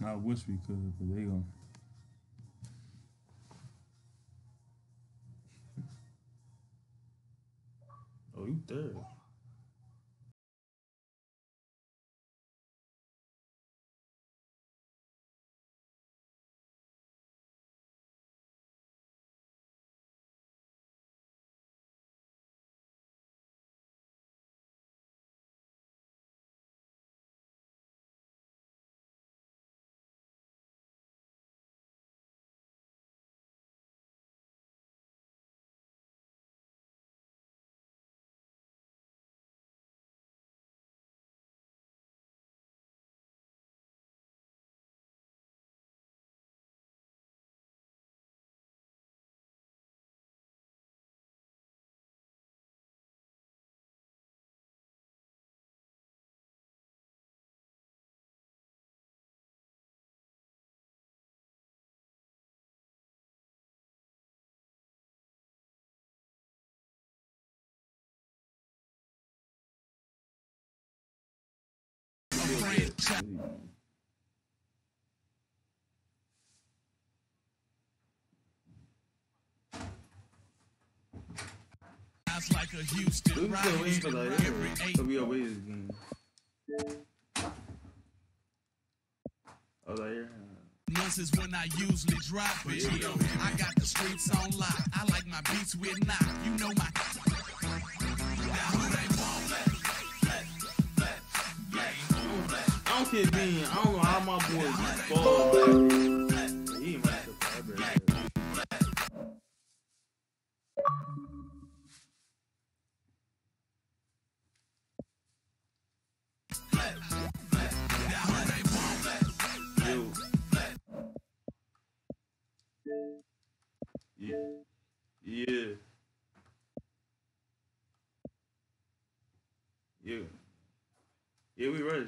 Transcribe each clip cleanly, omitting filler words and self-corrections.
I wish we could, but they gon'. Oh, you third. Like a Houston waiting for that. So we are waiting again. Oh, that here. This is when I usually drop it. I got the streets on lock. I like my beats with knock. You know my. I don't care being. I don't know how my boys fall back. He ain't right to forever. Yeah. Yeah, we ready.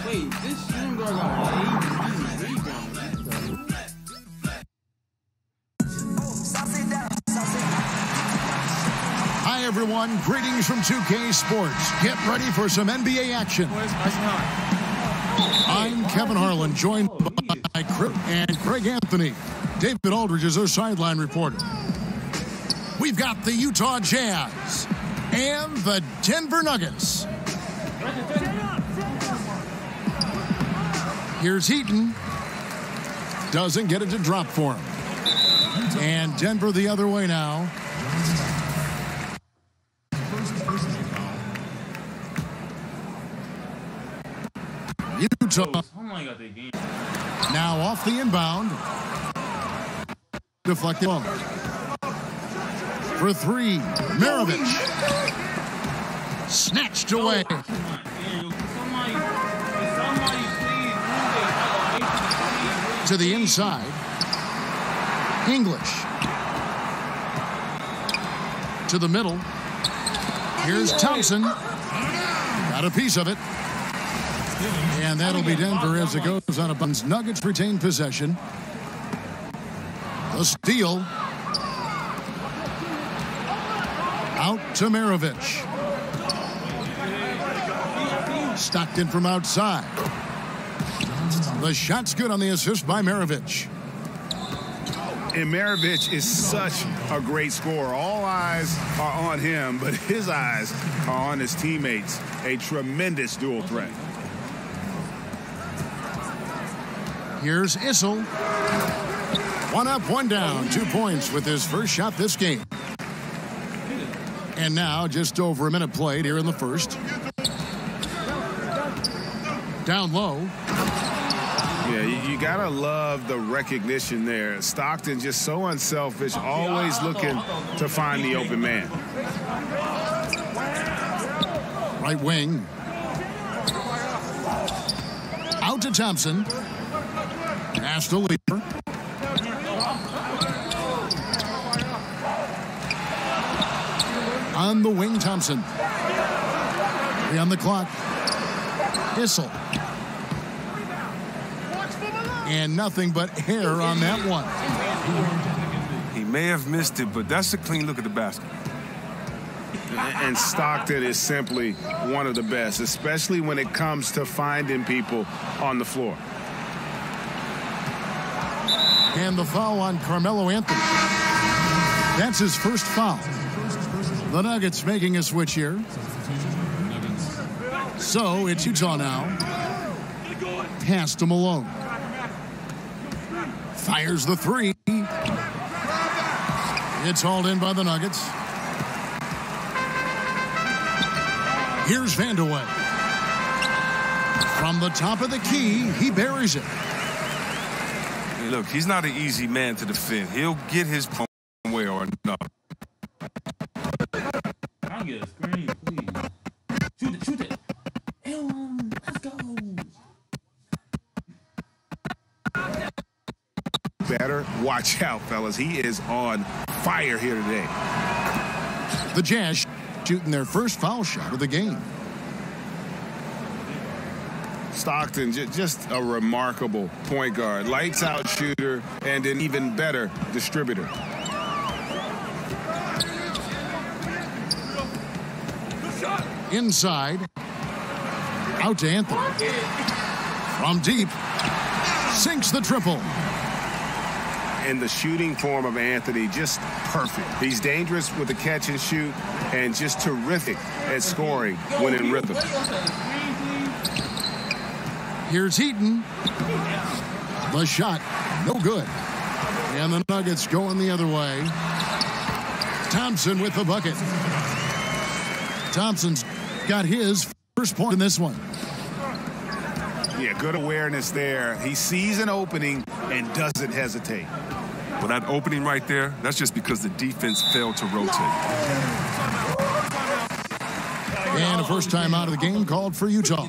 Wait, this shooting guard got 80 rebounds. Hi, everyone. Greetings from 2K Sports. Get ready for some NBA action. I'm Kevin Harlan, joined by Craig Anthony. David Aldridge is our sideline reporter. We've got the Utah Jazz and the Denver Nuggets. Here's Heaton. Doesn't get it to drop for him. And Denver the other way now. Utah now off the inbound. deflected ball. For three, Maravich. Snatched away. To the inside. English. To the middle. Here's Thompson. Got a piece of it. And that'll be Denver as it goes on a bounce. Nuggets retain possession. The steal. Out to Maravich. Stockton from outside. The shot's good on the assist by Maravich. And Maravich is such a great scorer. All eyes are on him, but his eyes are on his teammates. A tremendous dual threat. Here's Issel. One up, one down. 2 points with his first shot this game. And now just over a minute played here in the first. Down low. Yeah, you gotta love the recognition there. Stockton just so unselfish, always looking to find the open man. Right wing. Out to Thompson. Pass to Leaper. On the wing, Thompson. 3 on the clock. Issel. And nothing but hair on that one. He may have missed it, but that's a clean look at the basket. And Stockton is simply one of the best, especially when it comes to finding people on the floor. And the foul on Carmelo Anthony. That's his first foul. The Nuggets making a switch here. So it's Utah now. Pass to Malone. Fires the three. It's hauled in by the Nuggets. Here's Vandeweghe. From the top of the key, he buries it. Hey, look, he's not an easy man to defend. He'll get his point one way or another. I'll get a screen, please. Shoot it. Let's go. Better watch out, fellas. He is on fire here today. The Jazz shooting their first foul shot of the game. Stockton, just a remarkable point guard. Lights out shooter and an even better distributor. Inside. Out to Anthony. From deep. Sinks the triple. And the shooting form of Anthony, just perfect. He's dangerous with the catch and shoot and just terrific at scoring when in rhythm. Here's Heaton. The shot, no good. And the Nuggets going the other way. Thompson with the bucket. Thompson's got his first point in this one. Yeah, good awareness there. He sees an opening and doesn't hesitate. Well, that opening right there, that's just because the defense failed to rotate. And a first time out of the game called for Utah.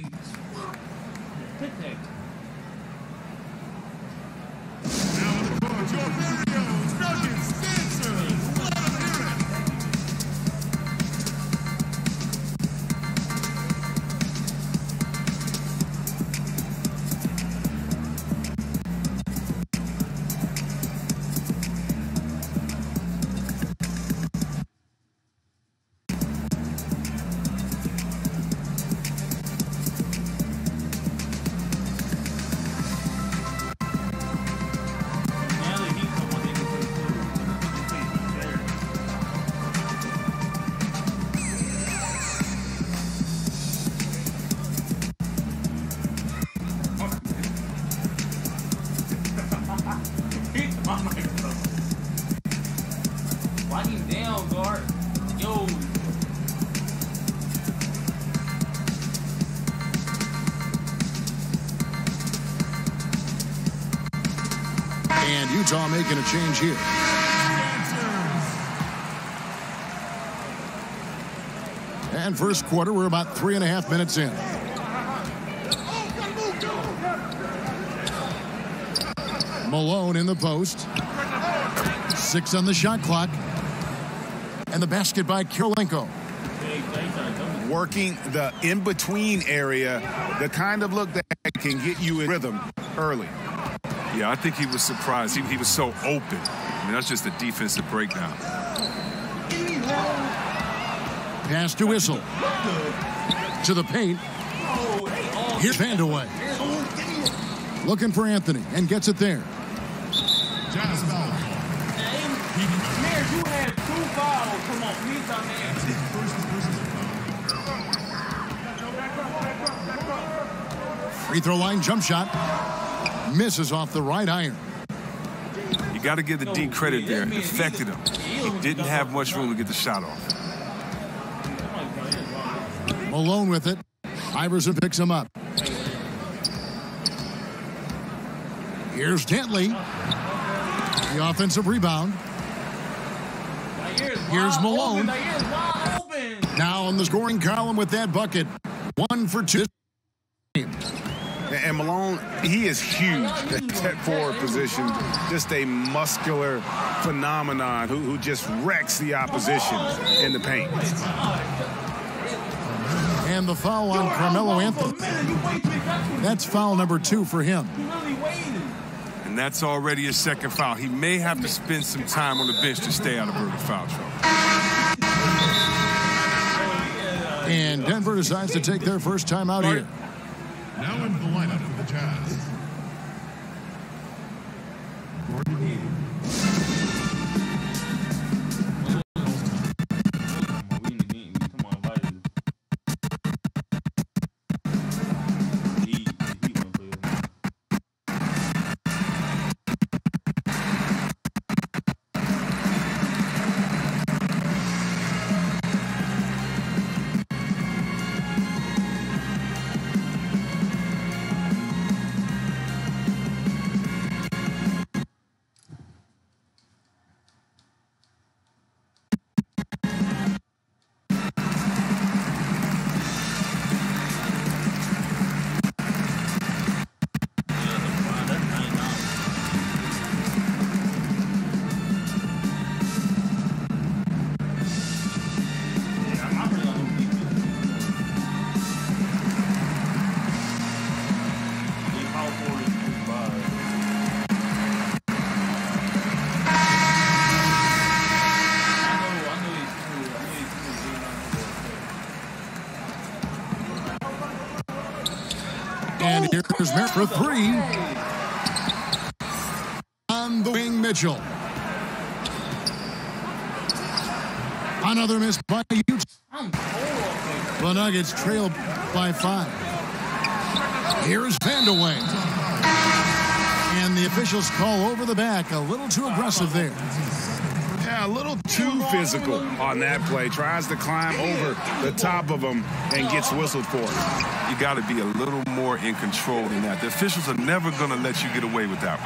Lock him down, guard. Yo. And Utah making a change here. And first quarter, we're about 3.5 minutes in. Malone in the post. 6 on the shot clock. And the basket by Kirilenko. Working the in-between area, the kind of look that can get you in rhythm early. Yeah, I think he was surprised. He was so open. I mean, that's just a defensive breakdown. Pass to Whistle. To the paint. Here's Vandeweghe. Looking for Anthony and gets it there. Jazz foul. Man, you had 2 fouls. Come on, please, man. Free throw line jump shot. Misses off the right iron. You got to give the D credit there. It affected him. He didn't have much room to get the shot off. Malone with it. Iverson picks him up. Here's Dantley. The offensive rebound. Here's Malone. Now on the scoring column with that bucket. 1 for 2. And Malone, he is huge at that forward position. Just a muscular phenomenon who just wrecks the opposition in the paint. And the foul on Carmelo Anthony. That's foul number 2 for him. And that's already his second foul. He may have to spend some time on the bench to stay out of early foul trouble. And Denver decides to take their first time out here. Now in the lineup for the Jazz. And here's Merritt for 3. On the wing, Mitchell. Another miss by Utah. The Nuggets trail by 5. Here's Vandeweghe. And the officials call over the back. A little too aggressive there. Yeah, a little too physical on that play. Tries to climb over the top of him and gets whistled for it. You got to be a little more in control than that. The officials are never going to let you get away with that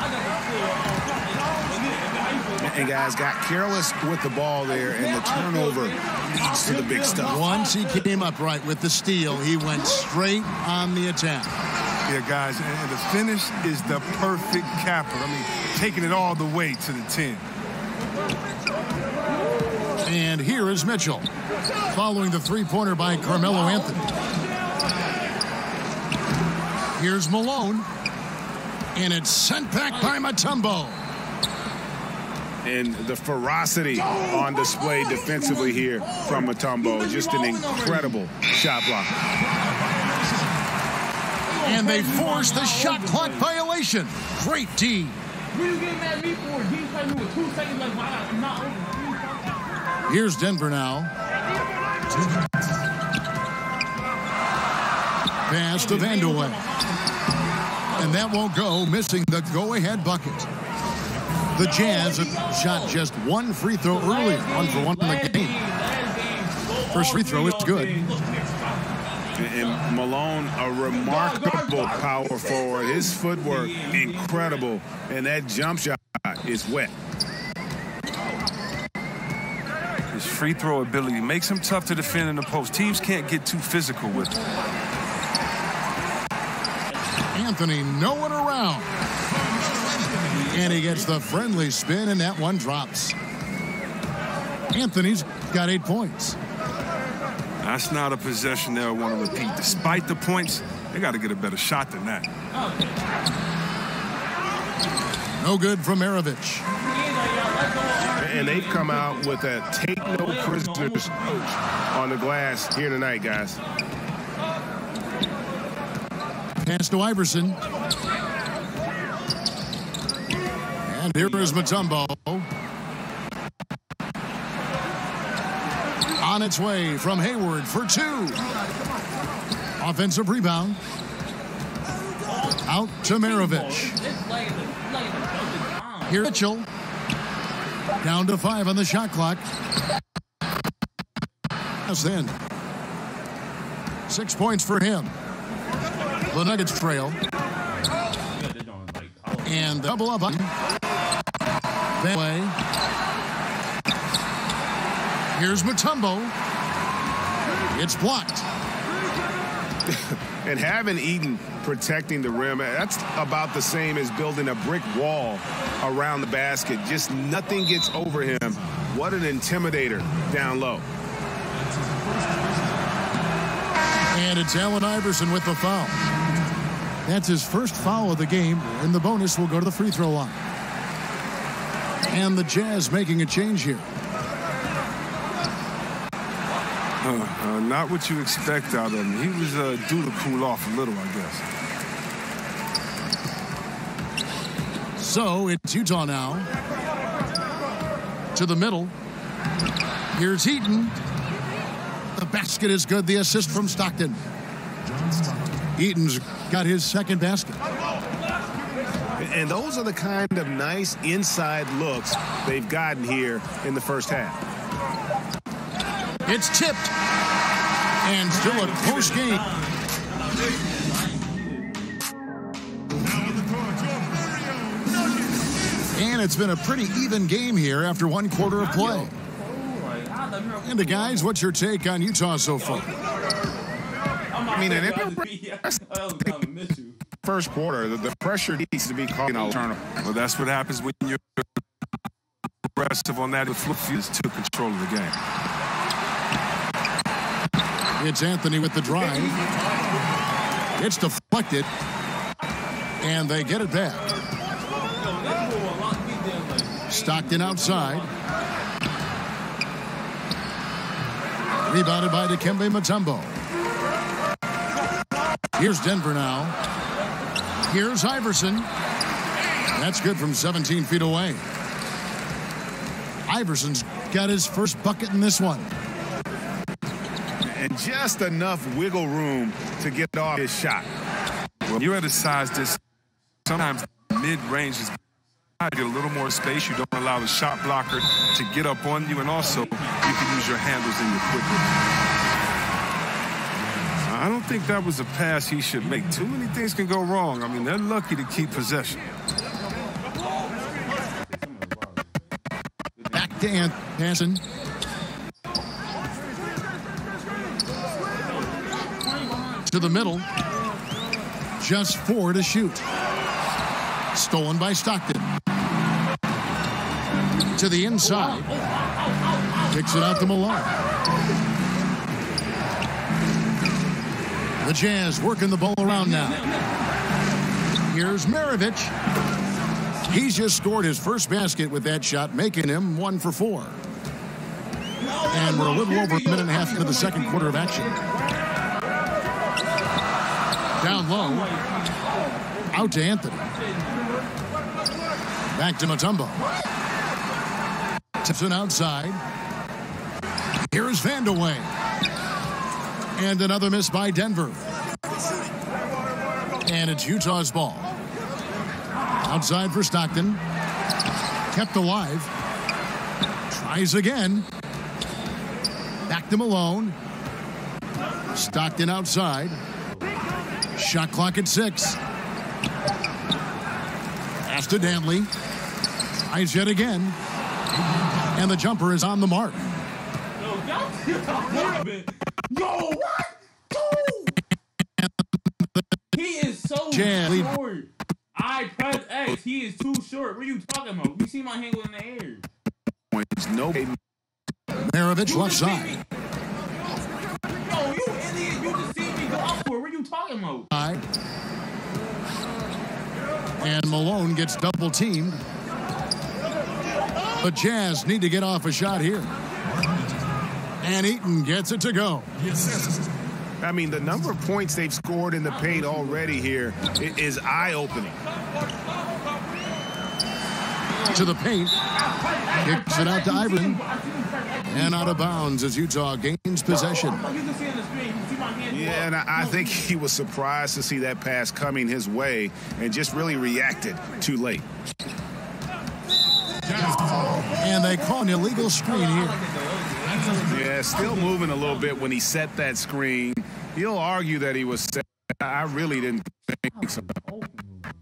one. And guys got careless with the ball there, and the turnover leads to the big stuff. Once he came up right with the steal, he went straight on the attack. Yeah, guys, and the finish is the perfect capper. I mean, taking it all the way to the 10. And here is Mitchell, following the three-pointer by Carmelo Anthony. Here's Malone, and it's sent back by Mutombo. And the ferocity on display defensively here from Mutombo. Just an incredible shot block. And they force the shot clock violation. Great D. Here's Denver now. Pass to Vandeweghe. And that won't go, missing the go-ahead bucket. The Jazz have shot just one free throw earlier, 1 for 1 in the game. First free throw is good. And Malone, a remarkable power forward. His footwork, incredible. And that jump shot is wet. His free throw ability makes him tough to defend in the post. Teams can't get too physical with him. Anthony nowhere around. And he gets the friendly spin, and that one drops. Anthony's got 8 points. That's not a possession they'll want to repeat. Despite the points, they got to get a better shot than that. No good from Maravich. And they've come out with a take no prisoners on the glass here tonight, guys. Pass to Iverson. And here is Mutombo. On its way from Hayward for 2. Offensive rebound. Out to Maravich. Here Mitchell. Down to 5 on the shot clock. That's in. 6 points for him. The Nuggets trail. And double up on that way. Here's Mutombo. It's blocked. And having Eaton protecting the rim, that's about the same as building a brick wall around the basket. Just nothing gets over him. What an intimidator down low. And it's Allen Iverson with the foul. That's his first foul of the game, and the bonus will go to the free throw line. And the Jazz making a change here. Not what you expect out of him. He was due to cool off a little, I guess. So it's Utah now. To the middle. Here's Eaton. The basket is good. The assist from Stockton. Eaton's got his second basket. And those are the kind of nice inside looks they've gotten here in the first half. It's tipped. And still a close game. And it's been a pretty even game here after 1 quarter of play. And guys, what's your take on Utah so far? I mean, first quarter, the pressure needs to be called an turnover. Well, that's what happens when you're aggressive on that. The flip field took control of the game. It's Anthony with the drive. It's deflected. And they get it back. Stockton outside. Rebounded by Dikembe Mutombo. Here's Denver now. Here's Iverson. That's good from 17 feet away. Iverson's got his first bucket in this one. And just enough wiggle room to get off his shot. When you're at a size this, sometimes mid-range is get a little more space. You don't allow the shot blocker to get up on you, and also you can use your handles in your quickness. I don't think that was a pass he should make. Too many things can go wrong. I mean, they're lucky to keep possession. Back to Anthony. To the middle. Just 4 to shoot. Stolen by Stockton. To the inside. Kicks it out to Malone. The Jazz working the ball around now. Here's Maravich. He's just scored his first basket with that shot, making him 1 for 4. And we're a little over a minute and a half into the second quarter of action. Down low. Out to Anthony. Back to Mutombo. Tipson outside. Here's Vandeweghe. And another miss by Denver. And it's Utah's ball. Outside for Stockton. Kept alive. Tries again. Back to Malone. Stockton outside. Shot clock at 6. Pass to Dantley. Tries yet again. And the jumper is on the mark. Yo, what? Dude! He is so short. I press X. He is too short. What are you talking about? You see my handle in the air. No. Maravich left side. Yo, you idiot. You just see me go up for it. What are you talking about? And Malone gets double teamed. The Jazz need to get off a shot here. And Eaton gets it to go. I mean, the number of points they've scored in the paint already here is eye-opening. To the paint. Kicks it out to Iverson. And out of bounds as Utah gains possession. Yeah, and I think he was surprised to see that pass coming his way and just really reacted too late. And they call an illegal screen here. Yeah, still moving a little bit when he set that screen. He'll argue that he was set. I really didn't think so.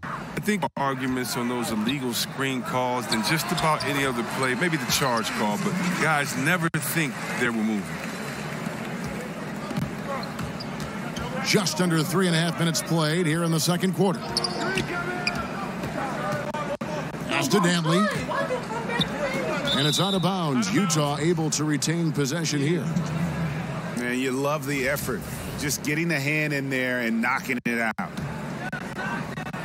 I think arguments on those illegal screen calls than just about any other play, maybe the charge call, but guys never think they were moving. Just under 3.5 minutes played here in the second quarter. Pass to Dantley. And it's out of bounds. Utah able to retain possession here. Man, you love the effort. Just getting the hand in there and knocking it out.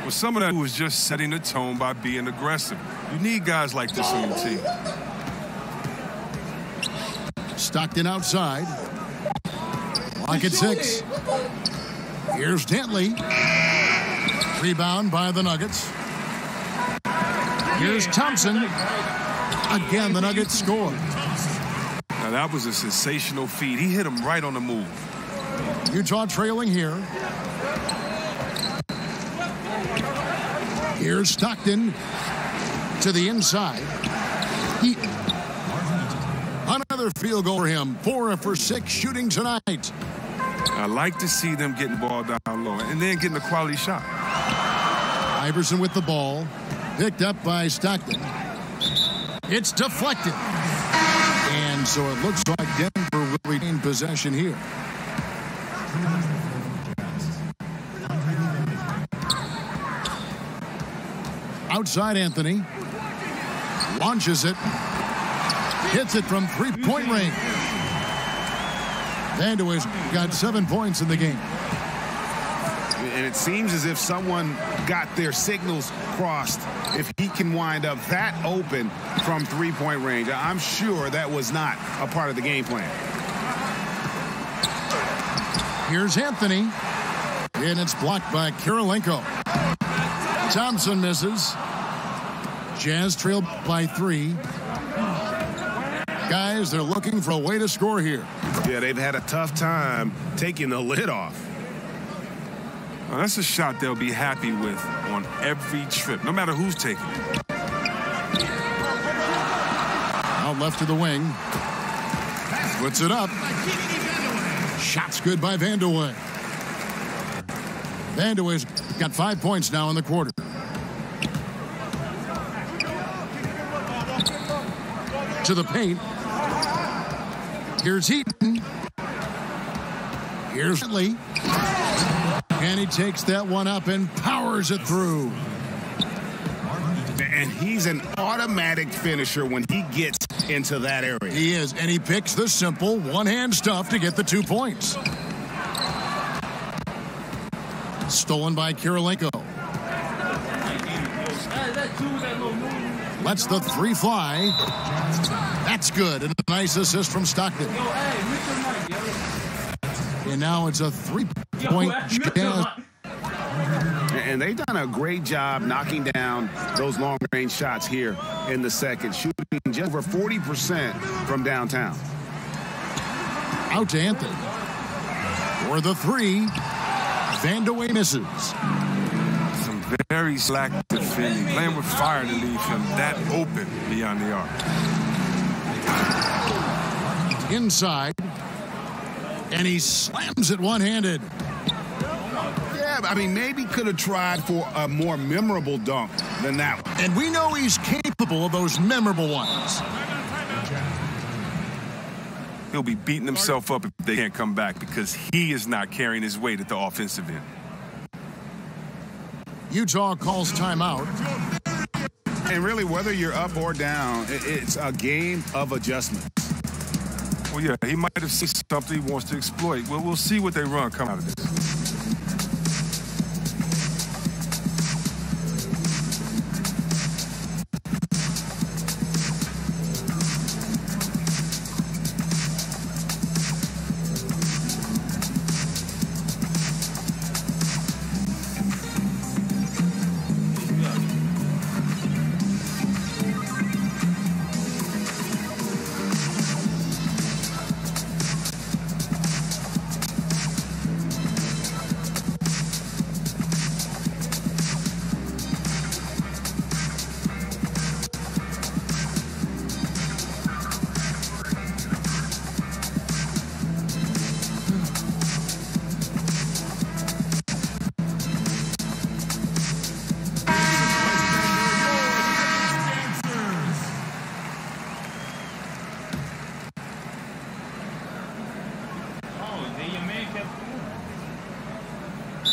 Well, some of that was just setting the tone by being aggressive. You need guys like this on your team. Stockton outside. Clock at 6. Here's Dantley. Rebound by the Nuggets. Here's Thompson. Again, the Nuggets score. Now, that was a sensational feed. He hit him right on the move. Utah trailing here. Here's Stockton to the inside. Eaton. Another field goal for him. 4 for 6 shooting tonight. I like to see them getting the ball down low and then getting a quality shot. Iverson with the ball. Picked up by Stockton. It's deflected. And so it looks like Denver will retain possession here. Outside Anthony. Launches it. Hits it from three-point range. Vanderway's got 7 points in the game. And it seems as if someone got their signals crossed. If he can wind up that open from three-point range, I'm sure that was not a part of the game plan. Here's Anthony. And it's blocked by Kirilenko. Thompson misses. Jazz trail by 3. Guys, they're looking for a way to score here. Yeah, they've had a tough time taking the lid off. Now, that's a shot they'll be happy with on every trip, no matter who's taking it. Out left to the wing. Puts it up. Shot's good by Vanderway. Vanderway's got 5 points now in the quarter. To the paint. Here's Eaton. Here's Lee. And he takes that one up and powers it through. And he's an automatic finisher when he gets into that area. He is, and he picks the simple one-hand stuff to get the 2 points. Stolen by Kirilenko. Lets the 3 fly. That's good, and a nice assist from Stockton. And now it's a 3-point Jazz. And they've done a great job knocking down those long-range shots here in the second, shooting just over 40% from downtown. Out to Anthony. For the 3, Vanderway misses. Some very slack defending, playing with fire to leave him that open beyond the arc. Inside. And he slams it one-handed. Yeah, I mean, maybe could have tried for a more memorable dunk than that one. And we know he's capable of those memorable ones. He'll be beating himself up if they can't come back because he is not carrying his weight at the offensive end. Utah calls timeout. And really, whether you're up or down, it's a game of adjustment. Well, yeah, he might have seen something he wants to exploit. Well, we'll see what they run come out of this.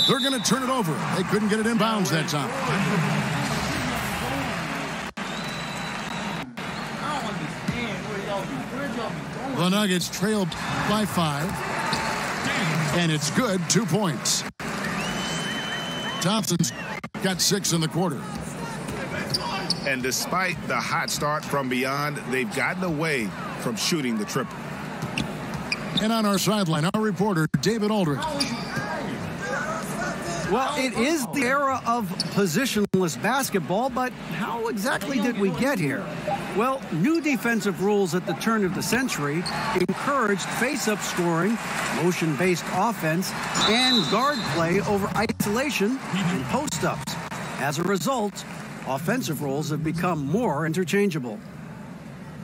They're going to turn it over. They couldn't get it in bounds that time. The Nuggets trailed by 5. And it's good, 2 points. Thompson's got 6 in the quarter. And despite the hot start from beyond, they've gotten away from shooting the triple. And on our sideline, our reporter, David Aldridge. Well, it is the era of positionless basketball, but how exactly did we get here? Well, new defensive rules at the turn of the century encouraged face-up scoring, motion-based offense, and guard play over isolation and post-ups. As a result, offensive roles have become more interchangeable.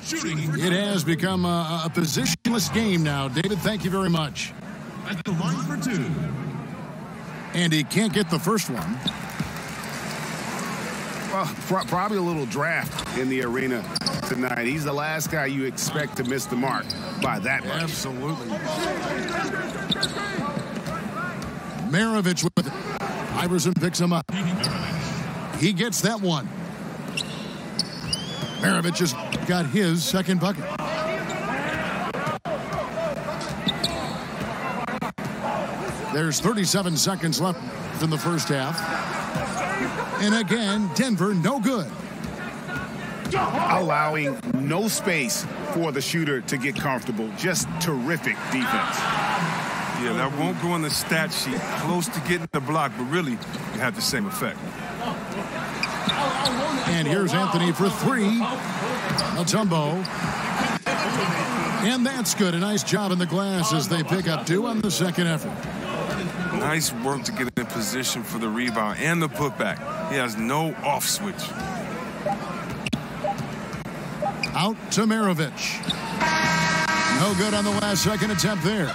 It has become a positionless game now. David, thank you very much. At the line for 2. And he can't get the first one. Well, probably a little draft in the arena tonight. He's the last guy you expect to miss the mark by that much. Absolutely. Maravich with it. Iverson picks him up. He gets that one. Maravich has got his second bucket. There's 37 seconds left in the first half. And again, Denver no good. Allowing no space for the shooter to get comfortable. Just terrific defense. Yeah, that won't go on the stat sheet. Close to getting the block, but really, it had the same effect. And here's Anthony for 3. Mutombo. And that's good. A nice job in the glass as they pick up 2 on the second effort. Nice work to get in position for the rebound and the putback. He has no off switch. Out to Maravich. No good on the last second attempt there.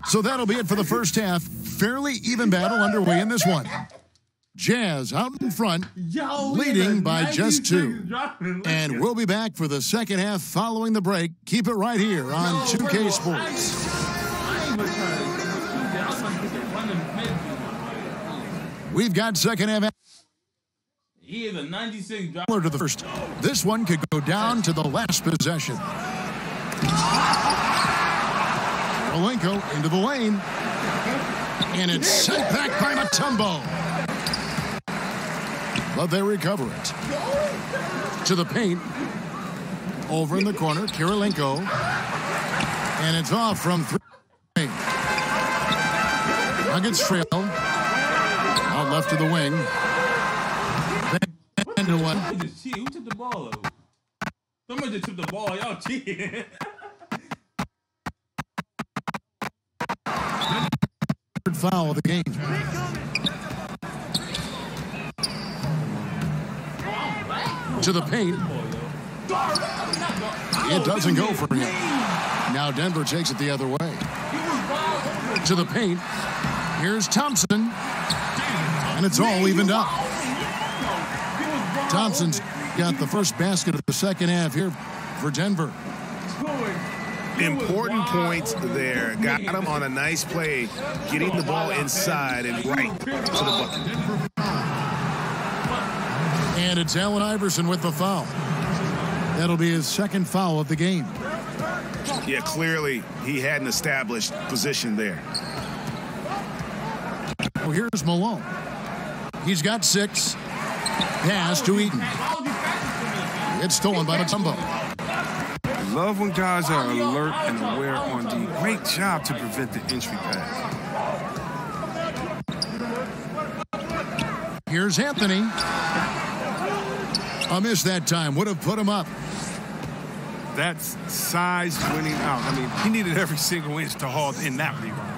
So that'll be it for the first half. Fairly even battle underway in this one. Jazz out in front, leading by just 2. And we'll be back for the second half following the break. Keep it right here on 2K Sports. We've got second half. He is a 96 drop. To the first. This one could go down to the last possession. Karolinko into the lane. And it's sent back by Mutombo. But they recover it. To the paint. Over in the corner, Karolinko. And it's off from 3. Nuggets trail. Out left to the wing. And one. Who took the ball? Somebody just took the ball. Y'all cheating. Third foul of the game. To the paint. It doesn't go for him. Now Denver takes it the other way. To the paint. Here's Thompson. And it's all evened up. Thompson's got the first basket of the second half here for Denver. Important points there. Got him on a nice play, getting the ball inside and right to the bucket. And it's Allen Iverson with the foul. That'll be his second foul of the game. Yeah, clearly he had an established position there. Well, here's Malone. He's got 6. Pass to Eaton. It's stolen by Mutombo. Love when guys are alert and aware on D. Great job to prevent the entry pass. Here's Anthony. A miss that time. Would have put him up. That's size winning out. I mean, he needed every single inch to haul in that rebound.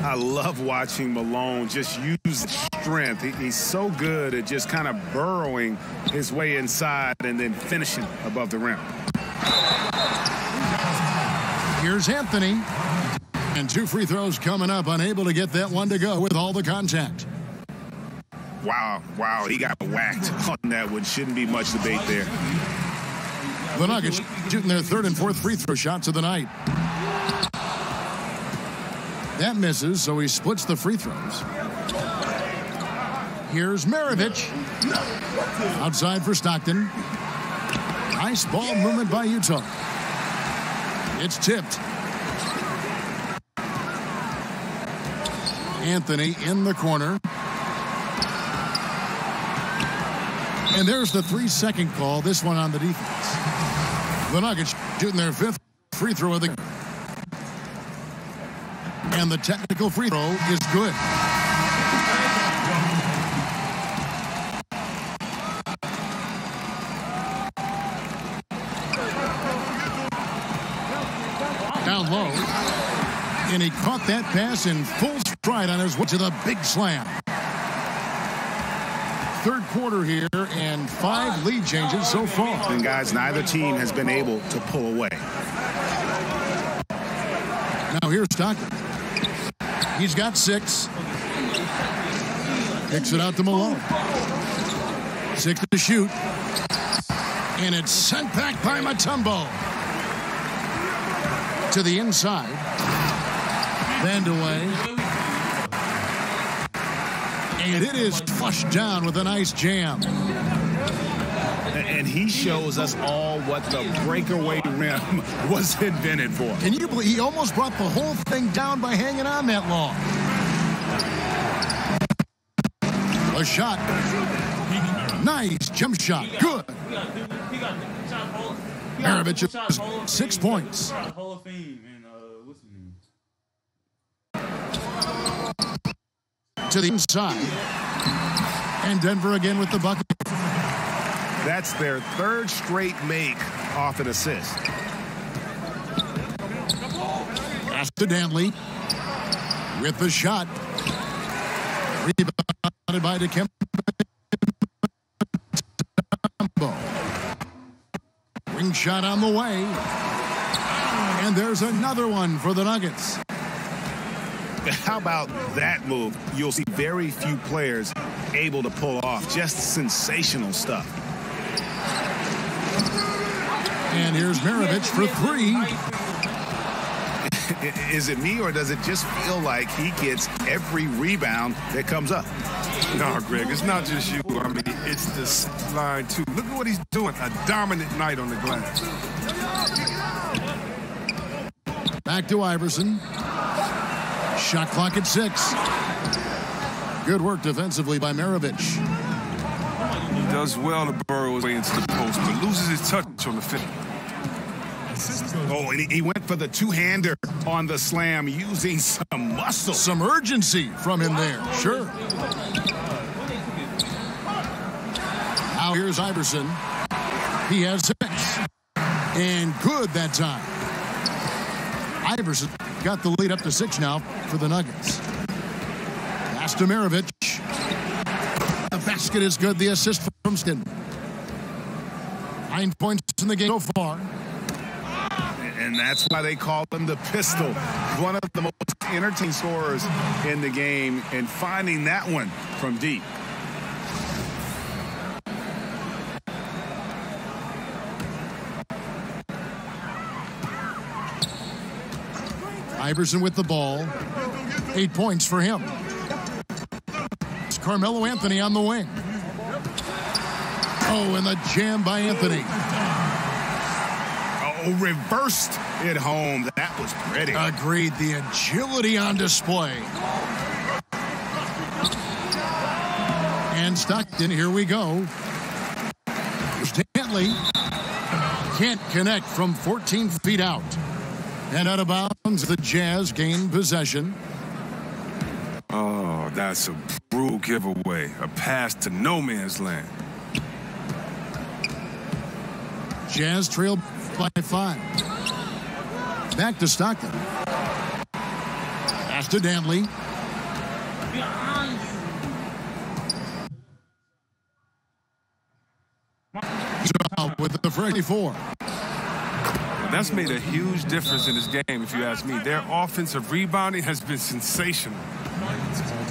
I love watching Malone just use strength. He's so good at just kind of burrowing his way inside and then finishing above the rim. Here's Anthony. And 2 free throws coming up. Unable to get that one to go with all the contact. Wow, he got whacked on that one. Shouldn't be much debate there. The Nuggets shooting their 3rd and 4th free throw shots of the night. That misses, so he splits the free throws. Here's Maravich. Outside for Stockton. Nice ball movement by Utah. It's tipped. Anthony in the corner. And there's the 3-second call, this one on the defense. The Nuggets shooting their 5th free throw of the game. And the technical free throw is good. Down low. And he caught that pass in full stride on his way to the big slam. 3rd quarter here and 5 lead changes so far. And guys, neither team has been able to pull away. Now here's Stockton. He's got 6. Kicks it out to Malone. 6 to shoot. And it's sent back by Mutombo. To the inside. Vandeweghe. And it is flushed down with a nice jam. And he shows us all what the breakaway rim was invented for. Can you believe he almost brought the whole thing down by hanging on that long? A shot. Nice jump shot. Good. Maravich has 6 points. Hall of Fame and what's his name? To the inside. And Denver again with the bucket. That's their 3rd straight make off an assist. Pass to Dantley. With the shot. Rebounded by Dikembe. Ring shot on the way. And there's another one for the Nuggets. How about that move? You'll see very few players able to pull off. Just sensational stuff. And here's Maravich for 3. Is it me, or does it just feel like he gets every rebound that comes up? No, Greg, it's not just you. I mean, it's the line, too. Look at what he's doing. A dominant night on the glass. Back to Iverson. Shot clock at 6. Good work defensively by Maravich. He does well to burrow his way into the post, but loses his touch on the finish. Oh, and he went for the 2-hander on the slam, using some muscle. Some urgency from him there, sure. Now here's Iverson. He has 6. And good that time. Iverson got the lead up to 6 now for the Nuggets. Pass to Maravich. The basket is good. The assist from Stin. 9 points in the game so far. And that's why they call him the Pistol. One of the most entertaining scorers in the game, and finding that one from deep. Iverson with the ball. 8 points for him. It's Carmelo Anthony on the wing. Oh, and the jam by Anthony. Oh, reversed it home. That was pretty. Agreed. The agility on display. And Stockton, here we go. Stanley can't connect from 14 feet out. And out of bounds, the Jazz gain possession. Oh, that's a brutal giveaway. A pass to no man's land. Jazz trail by 5. Back to Stockton. Pass to Dantley. Out with the 34. That's made a huge difference in this game, if you ask me. Their offensive rebounding has been sensational.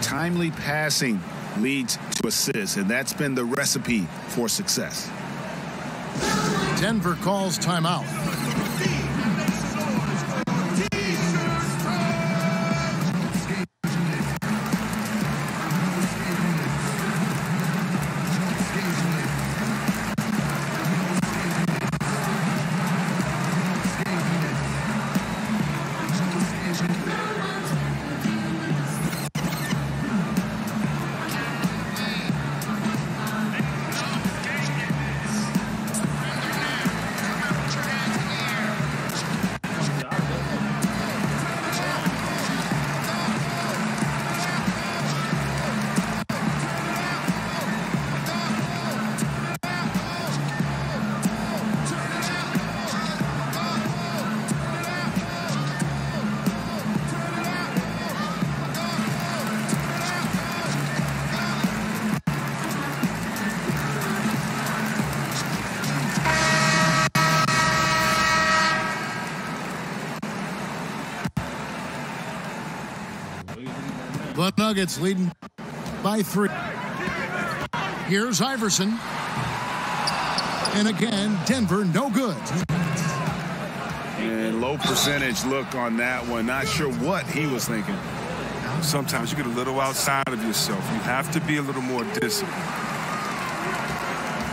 Timely passing leads to assists, and that's been the recipe for success. Denver calls timeout. The Nuggets leading by 3. Here's Iverson. And again, Denver no good. And low percentage look on that one. Not sure what he was thinking. Sometimes you get a little outside of yourself. You have to be a little more disciplined.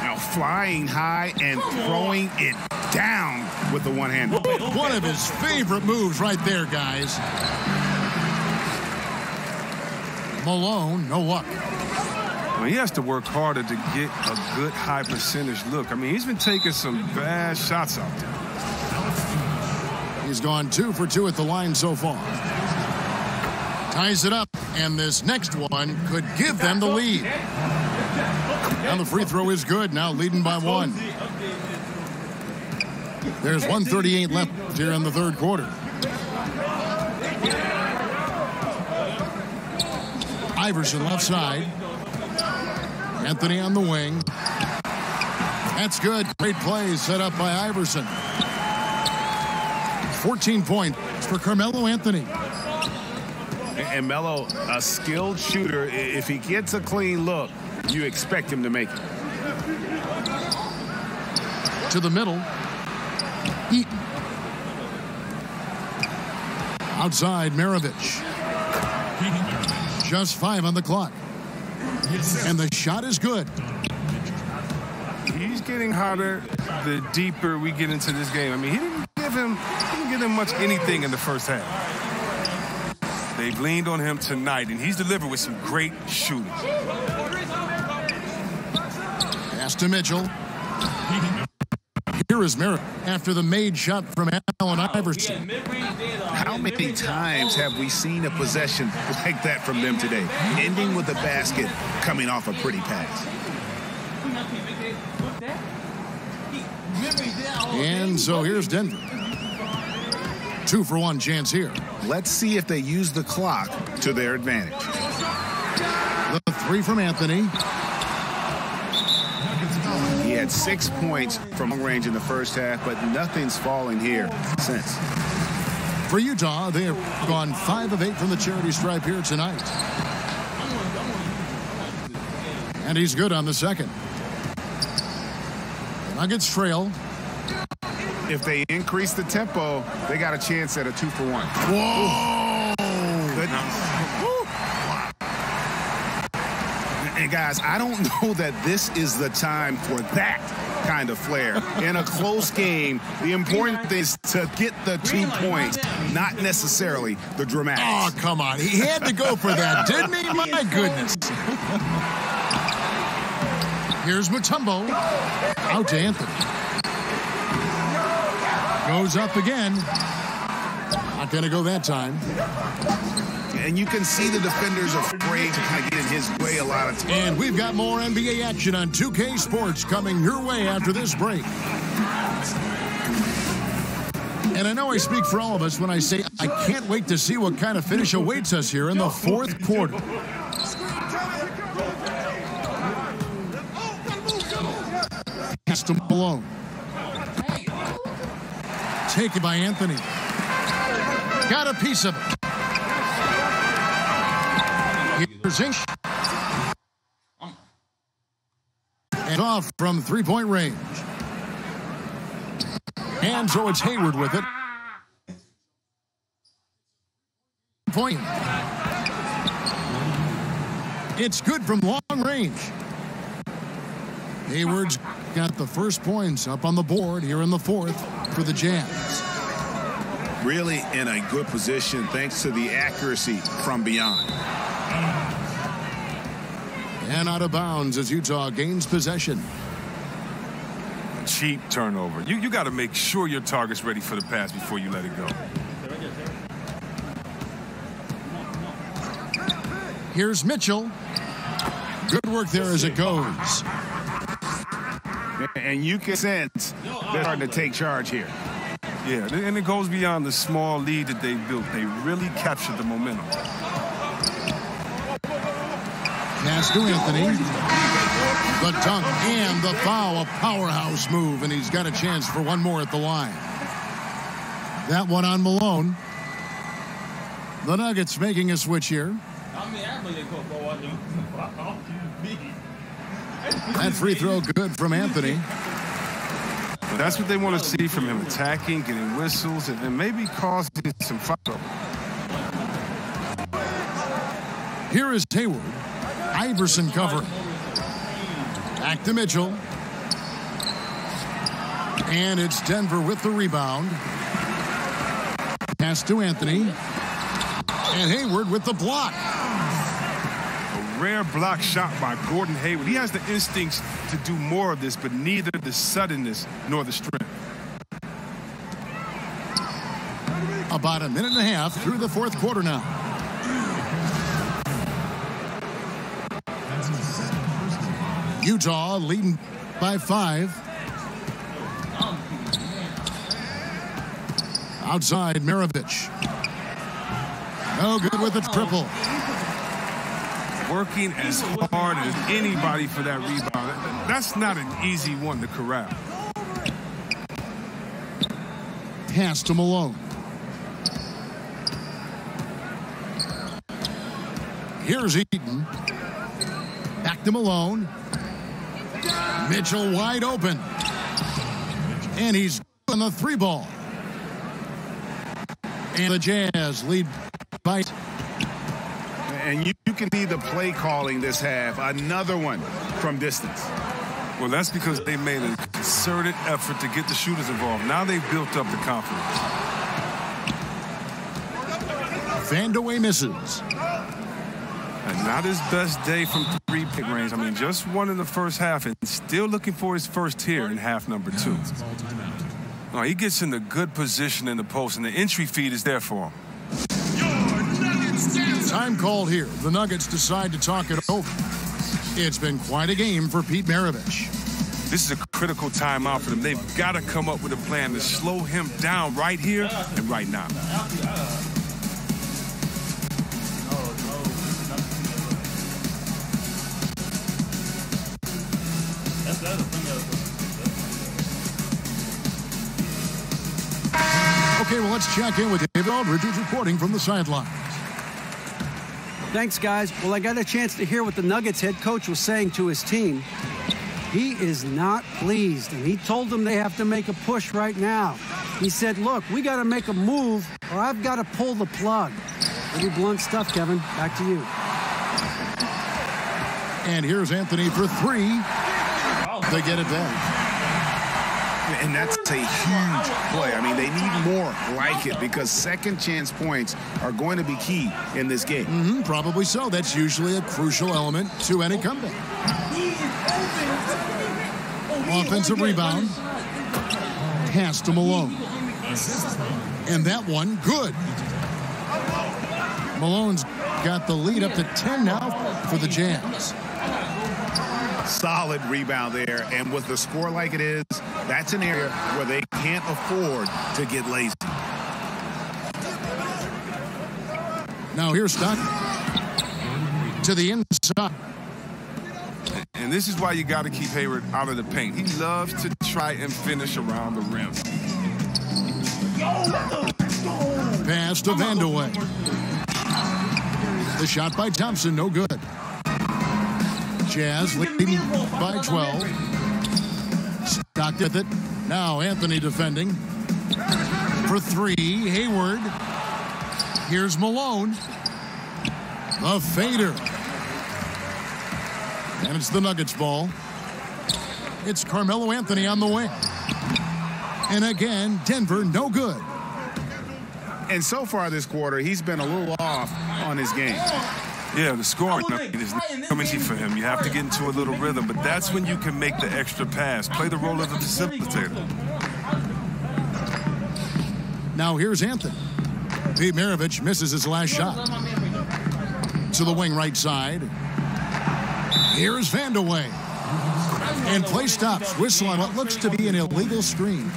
Now flying high and throwing it down with the one hand. One of his favorite moves right there, guys. Malone, no luck. Well, he has to work harder to get a good high percentage look. I mean, he's been taking some bad shots out there. He's gone 2 for 2 at the line so far. Ties it up, and this next one could give them the lead. Now the free throw is good, now leading by 1. There's 1:38 left here in the third quarter. Iverson left side. Anthony on the wing. That's good. Great play set up by Iverson. 14 points for Carmelo Anthony. And Melo, a skilled shooter. If he gets a clean look, you expect him to make it. To the middle. Eaton. Outside, Maravich. Just 5 on the clock. And the shot is good. He's getting hotter the deeper we get into this game. I mean, he didn't give him much anything in the first half. They've leaned on him tonight, and he's delivered with some great shooting. Pass to Mitchell. Here is Merritt after the made shot from Allen Iverson. How many times have we seen a possession like that from them today? Ending with a basket, coming off a pretty pass. And so here's Denver. 2 for 1 chance here. Let's see if they use the clock to their advantage. The 3 from Anthony. He had had 6 points from long range in the first half, but nothing's falling here since. For Utah, they have gone 5 of 8 from the charity stripe here tonight. And he's good on the second. The Nuggets trail. If they increase the tempo, they got a chance at a 2-for-1. Whoa! Goodness. And guys, I don't know that this is the time for that kind of flair. In a close game, the important thing is to get the 2 points, not necessarily the dramatics. Oh, come on. He had to go for that, didn't he? My goodness. Here's Mutombo. Out to Anthony. Goes up again. Not going to go that time. And you can see the defenders are afraid to kind of get in his way a lot of times. And we've got more NBA action on 2K Sports coming your way after this break. And I know I speak for all of us when I say I can't wait to see what kind of finish awaits us here in the fourth quarter. Pass to Malone. Taken by Anthony. Got a piece of it. Here's Inch. And off from three-point range. And so it's Hayward with it. Point. It's good from long range. Hayward's got the first points up on the board here in the fourth for the Jazz. Really in a good position thanks to the accuracy from beyond. And out of bounds as Utah gains possession. Cheap turnover. You got to make sure your target's ready for the pass before you let it go. Here's Mitchell. Good work there as it goes. And you can sense they're starting to take charge here. Yeah, and it goes beyond the small lead that they built. They really captured the momentum. Pass to Anthony. The dunk and the foul, a powerhouse move, and he's got a chance for one more at the line. That one on Malone. The Nuggets making a switch here. That free throw good from Anthony. But that's what they want to see from him, attacking, getting whistles, and maybe causing some foul. Here is Hayward. Iverson covering. Back to Mitchell. And it's Denver with the rebound. Pass to Anthony. And Hayward with the block. Rare block shot by Gordon Hayward. He has the instincts to do more of this, but neither the suddenness nor the strength. About a minute and a half through the fourth quarter now. Utah leading by 5. Outside, Maravich. No good with the triple. Working as hard as anybody for that rebound. That's not an easy one to corral. Pass to Malone. Here's Eaton. Back to Malone. Mitchell wide open. And he's on the 3-ball. And the Jazz lead by... And you can see the play calling this half. Another one from distance. Well, that's because they made a concerted effort to get the shooters involved. Now they've built up the confidence. Vandeweghe misses. And not his best day from three-point range. I mean, just one in the first half and still looking for his first here in half number 2. No, he gets in a good position in the post, and the entry feed is there for him. Time called here. The Nuggets decide to talk it over. It's been quite a game for Pete Maravich. This is a critical timeout for them. They've got to come up with a plan to slow him down right here and right now. Okay, well, let's check in with David Aldridge, who's reporting from the sidelines. Thanks, guys. Well, I got a chance to hear what the Nuggets head coach was saying to his team. He is not pleased, and he told them they have to make a push right now. He said, look, we got to make a move, or I've got to pull the plug. Pretty blunt stuff, Kevin. Back to you. And here's Anthony for three. They get it back. And that's a huge play. I mean, they need more like it because second chance points are going to be key in this game. Probably so. That's usually a crucial element to any comeback. Offensive rebound. Pass to Malone. And that one, good. Malone's got the lead up to 10 now for the Jazz. Solid rebound there. And with the score like it is, that's an area where they can't afford to get lazy. Now here's Stockton. To the inside. And this is why you got to keep Hayward out of the paint. He loves to try and finish around the rim. Pass to Vandeweghe. The shot by Thompson, no good. Jazz leading by 12. Stockton with it. Now Anthony defending. For three, Hayward. Here's Malone. The fader. And it's the Nuggets ball. It's Carmelo Anthony on the wing. And again, Denver, no good. And so far this quarter, he's been a little off on his game. Yeah, the scoring is not easy for him. You have to get into a little rhythm, but that's when you can make the extra pass. Play the role of the facilitator. Now here's Anthony. Pete Maravich misses his last shot. To the wing right side. Here's Vandeweghe. And play stops. Whistle on what looks to be an illegal screen.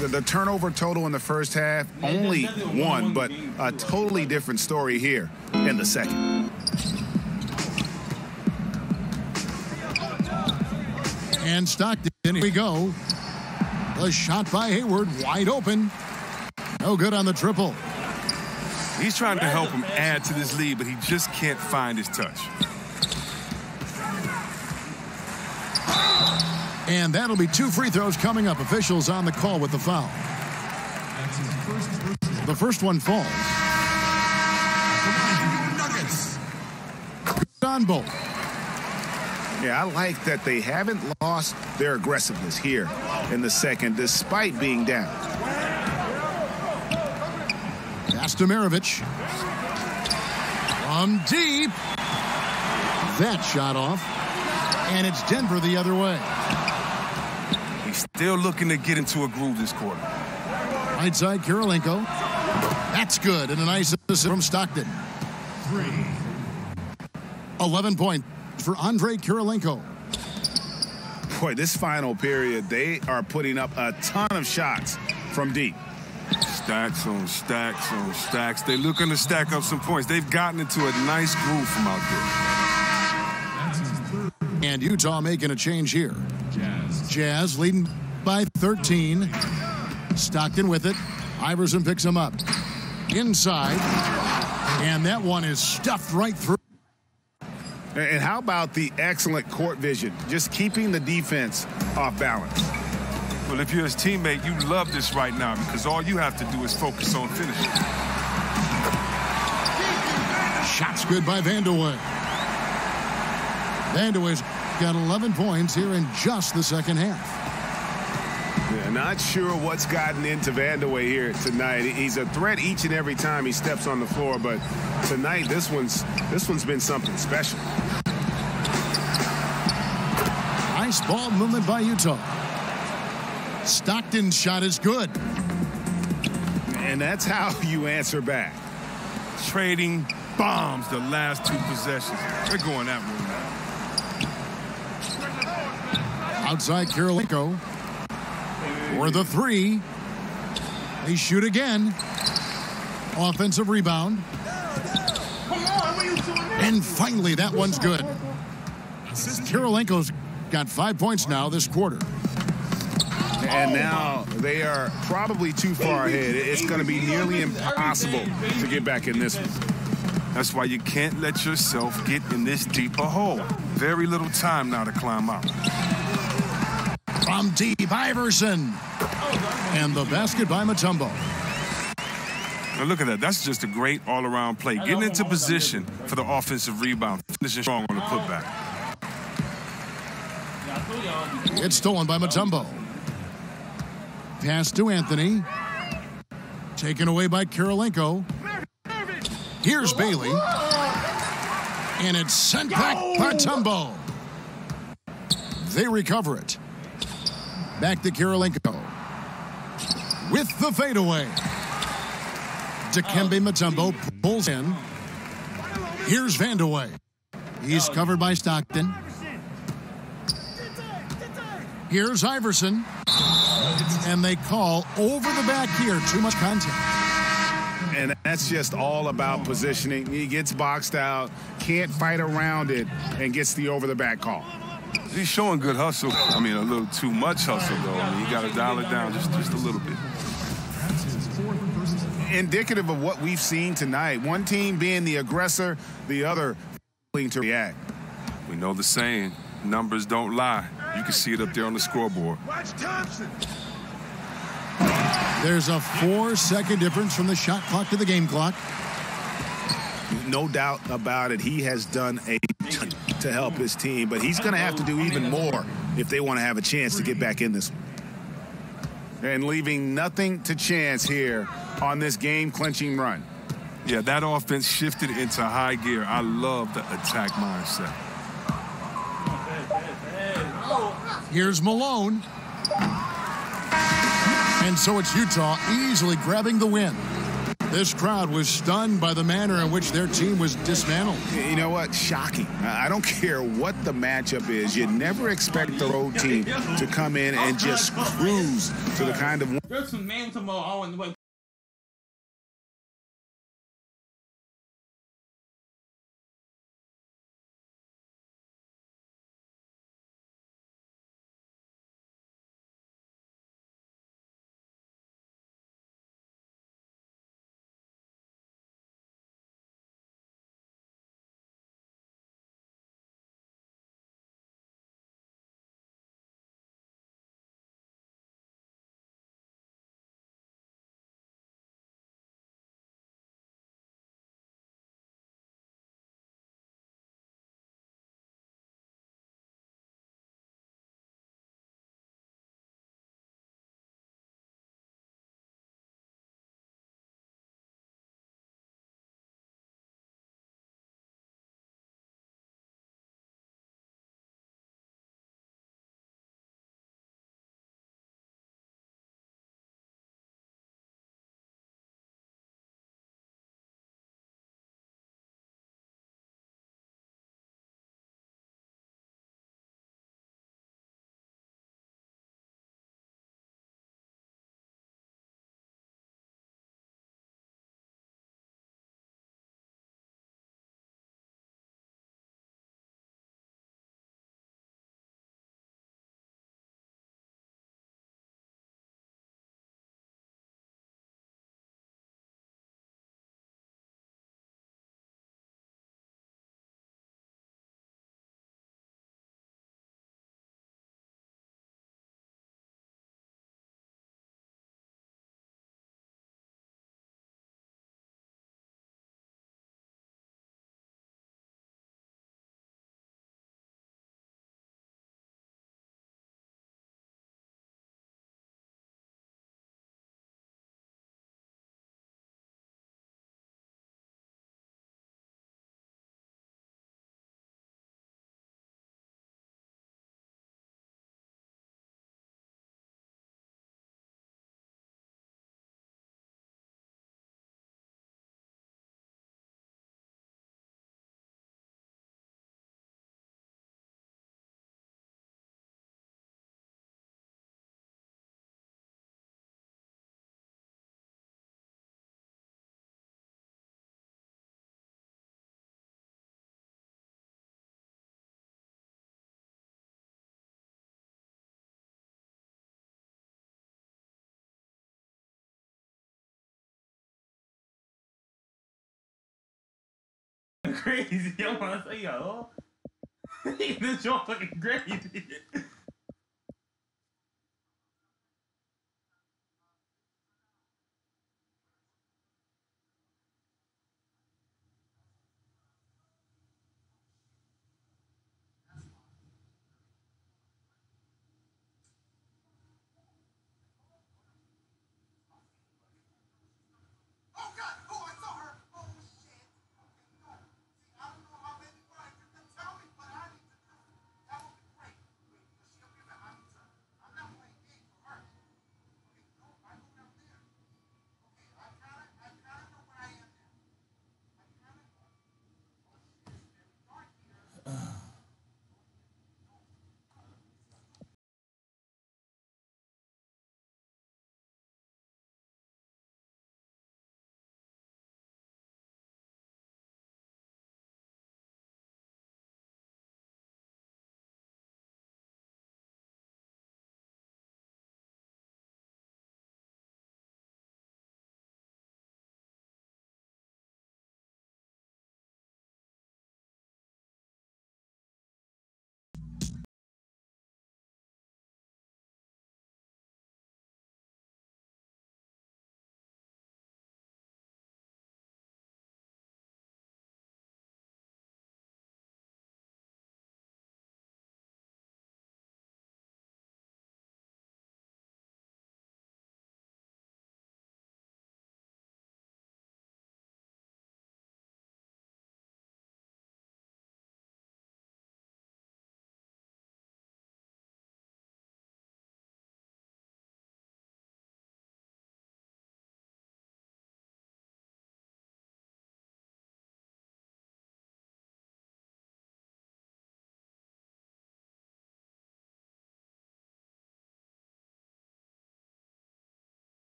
The turnover total in the first half, only one, but a totally different story here in the second. And Stockton, here we go. A shot by Hayward, wide open. No good on the triple. He's trying to help him add to this lead, but he just can't find his touch. And that'll be two free throws coming up. Officials on the call with the foul. The first one falls. On both. Yeah, I like that they haven't lost their aggressiveness here in the second, despite being down. Pass to Maravich. From deep. That shot off. And it's Denver the other way. He's still looking to get into a groove this quarter. Right side, Kirilenko. That's good. And a nice assist from Stockton. 11 points for Andre Kirilenko. Boy, this final period, they are putting up a ton of shots from deep. Stacks on stacks on stacks. They're looking to stack up some points. They've gotten into a nice groove from out there. And Utah making a change here. Jazz leading by 13. Stockton with it. Iverson picks him up. Inside. And that one is stuffed right through. And how about the excellent court vision? Just keeping the defense off balance. Well, if you're his teammate, you love this right now because all you have to do is focus on finishing. Shots good by Vandeweghe. Vandeweghe's got 11 points here in just the second half. Yeah, not sure what's gotten into Vandeweghe here tonight. He's a threat each and every time he steps on the floor, but tonight this one's been something special. Nice ball movement by Utah. Stockton's shot is good. And that's how you answer back. Trading bombs the last two possessions. They're going that way now. Outside Kirilenko. For the three. They shoot again. Offensive rebound. And finally, that one's good. Kirilenko's got 5 points now this quarter. And now they are probably too far ahead. It's going to be nearly impossible to get back in this one. That's why you can't let yourself get in this deeper hole. Very little time now to climb out. From deep, Iverson. And the basket by Mutombo. Now look at that. That's just a great all-around play. Getting into position for the offensive rebound. Finishing strong on the putback. It's stolen by Mutombo. Pass to Anthony. Taken away by Kirilenko. Here's Bailey. And it's sent back by Mutombo. They recover it. Back to Kirilenko. With the fadeaway. Dikembe Mutombo pulls in. Here's Vandeweghe. He's covered by Stockton. Here's Iverson. And they call over the back here. Too much contact. And that's just all about positioning. He gets boxed out, can't fight around it, and gets the over-the-back call. He's showing good hustle. I mean, a little too much hustle, though. I mean, you got to dial it down just a little bit. Indicative of what we've seen tonight. One team being the aggressor, the other failing to react. We know the saying, numbers don't lie. You can see it up there on the scoreboard. There's a 4-second difference from the shot clock to the game clock. No doubt about it. He has done a ton to help his team, but he's going to have to do even more if they want to have a chance to get back in this one. And leaving nothing to chance here on this game-clinching run. Yeah, that offense shifted into high gear. I love the attack mindset. Here's Malone. And so it's Utah easily grabbing the win. This crowd was stunned by the manner in which their team was dismantled. You know what? Shocking. I don't care what the matchup is. You never expect the road team to come in and just cruise to the kind of... There's some man tomorrow. going crazy. I want to say, yo, this joint fucking crazy.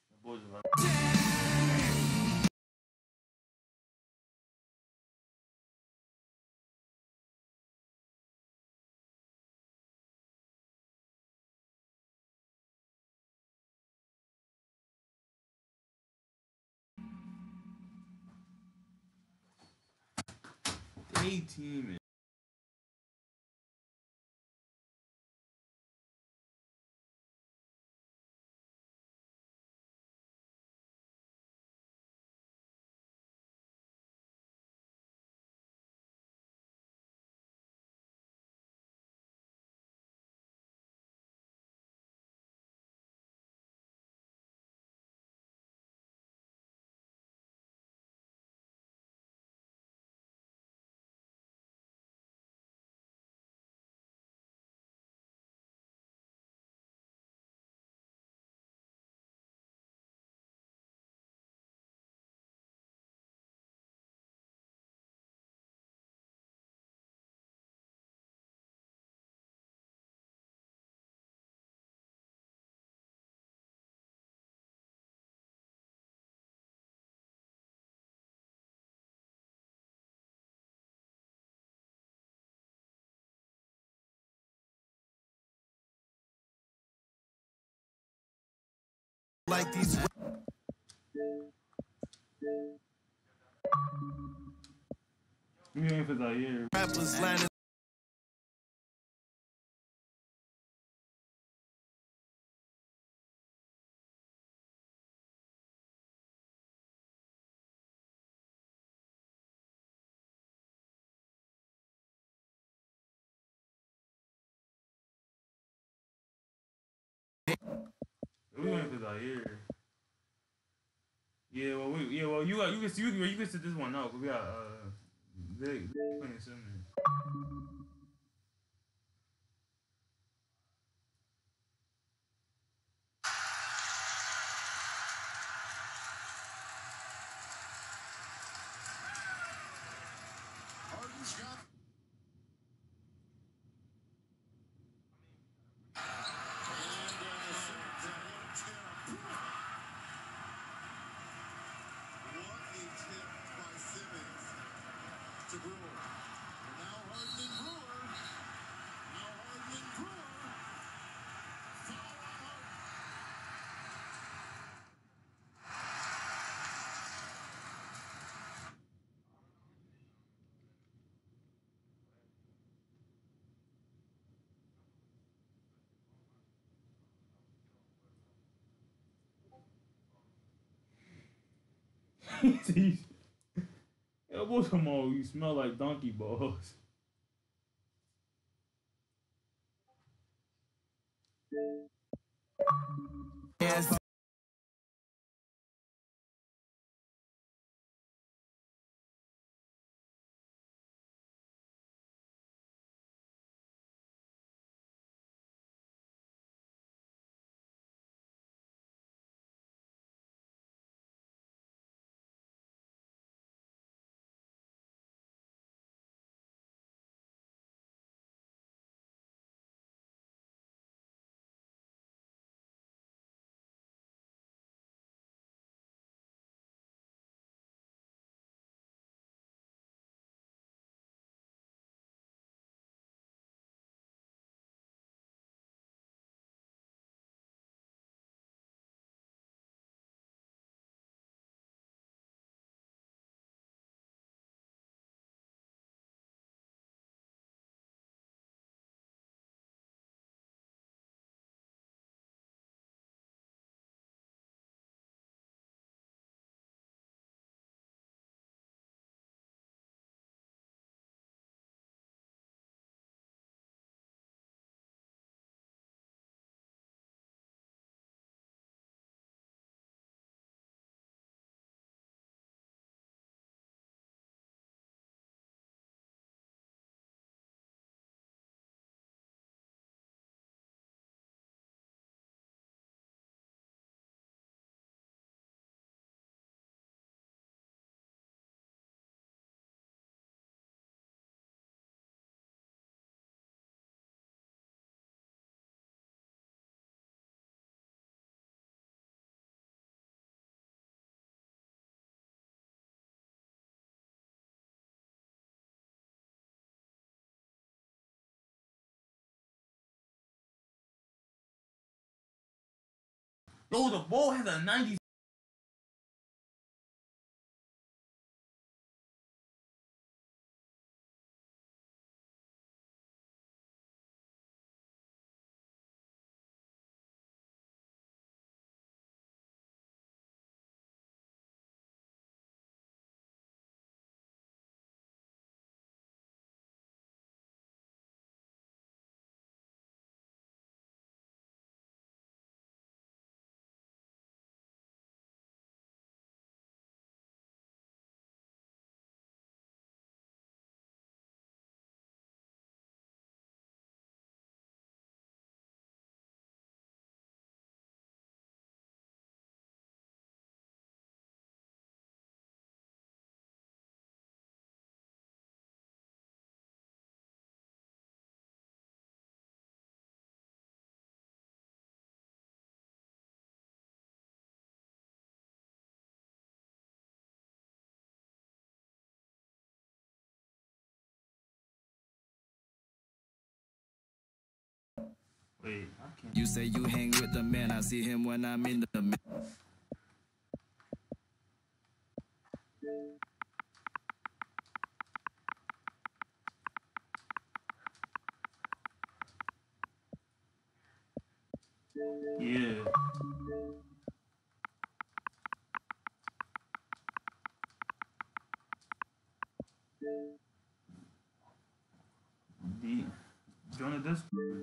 The boys are like, they team is. Like these You ain't for Zaire. rappers lining. We ain't for Zaire. Well, you can sit this one out. But we got they playing Simmons. Yo, boy, come on, you smell like donkey balls. Yes. Yo, the ball has a 90. Wait, I can't. You say you hang with the man, I see him when I'm in the man. Yeah. Join the Discord.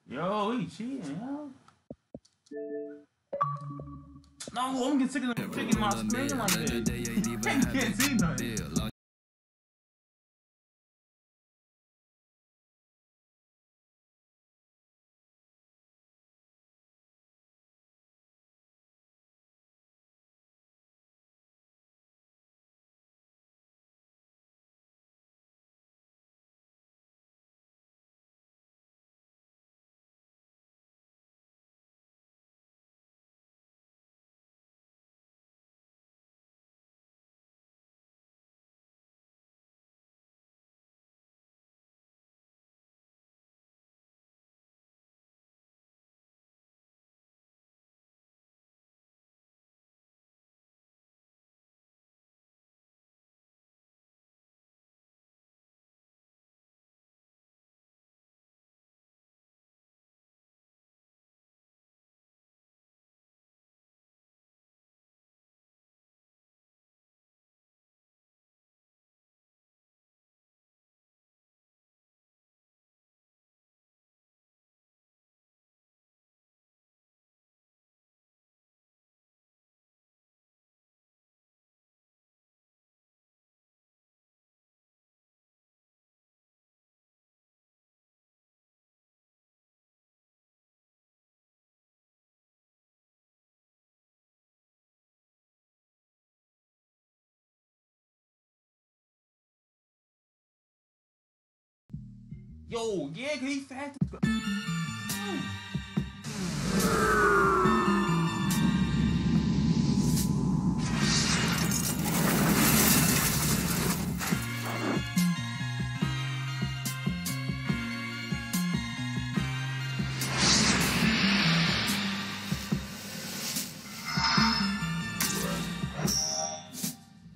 Yo, he cheating, yo. No, I'm getting sick of him picking my screen like that. I can't see nothing. Yo, yeah, cause he fast.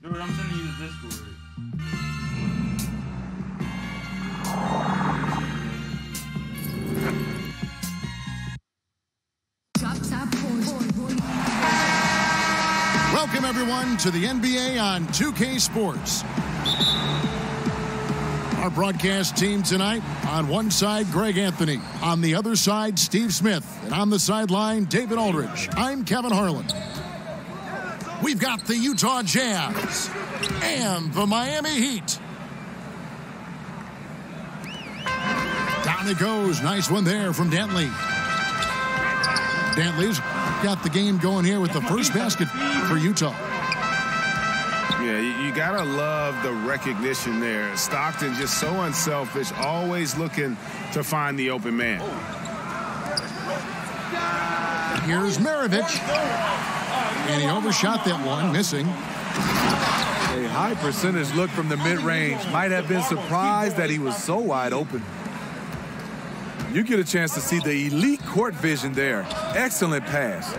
Dude, I'm sending you the Discord. Welcome, everyone, to the NBA on 2K Sports. Our broadcast team tonight, on one side, Greg Anthony. On the other side, Steve Smith. And on the sideline, David Aldridge. I'm Kevin Harlan. We've got the Utah Jazz and the Miami Heat. Down it goes. Nice one there from Dentley. Dantley's got the game going here with the first basket for Utah. Yeah, you got to love the recognition there. Stockton just so unselfish, always looking to find the open man. Here's Maravich. And he overshot that one, missing. A high percentage look from the mid-range. Might have been surprised that he was so wide open. You get a chance to see the elite court vision there. Excellent pass.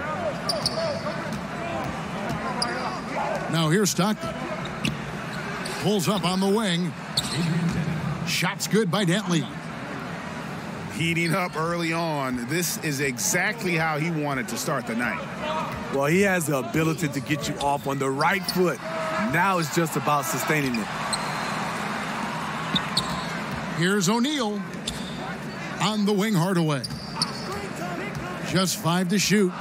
Now here's Stockton. Pulls up on the wing. Shot's good by Dantley. Heating up early on. This is exactly how he wanted to start the night. Well, he has the ability to get you off on the right foot. Now it's just about sustaining it. Here's O'Neal. On the wing, Hardaway. Just 5 to shoot.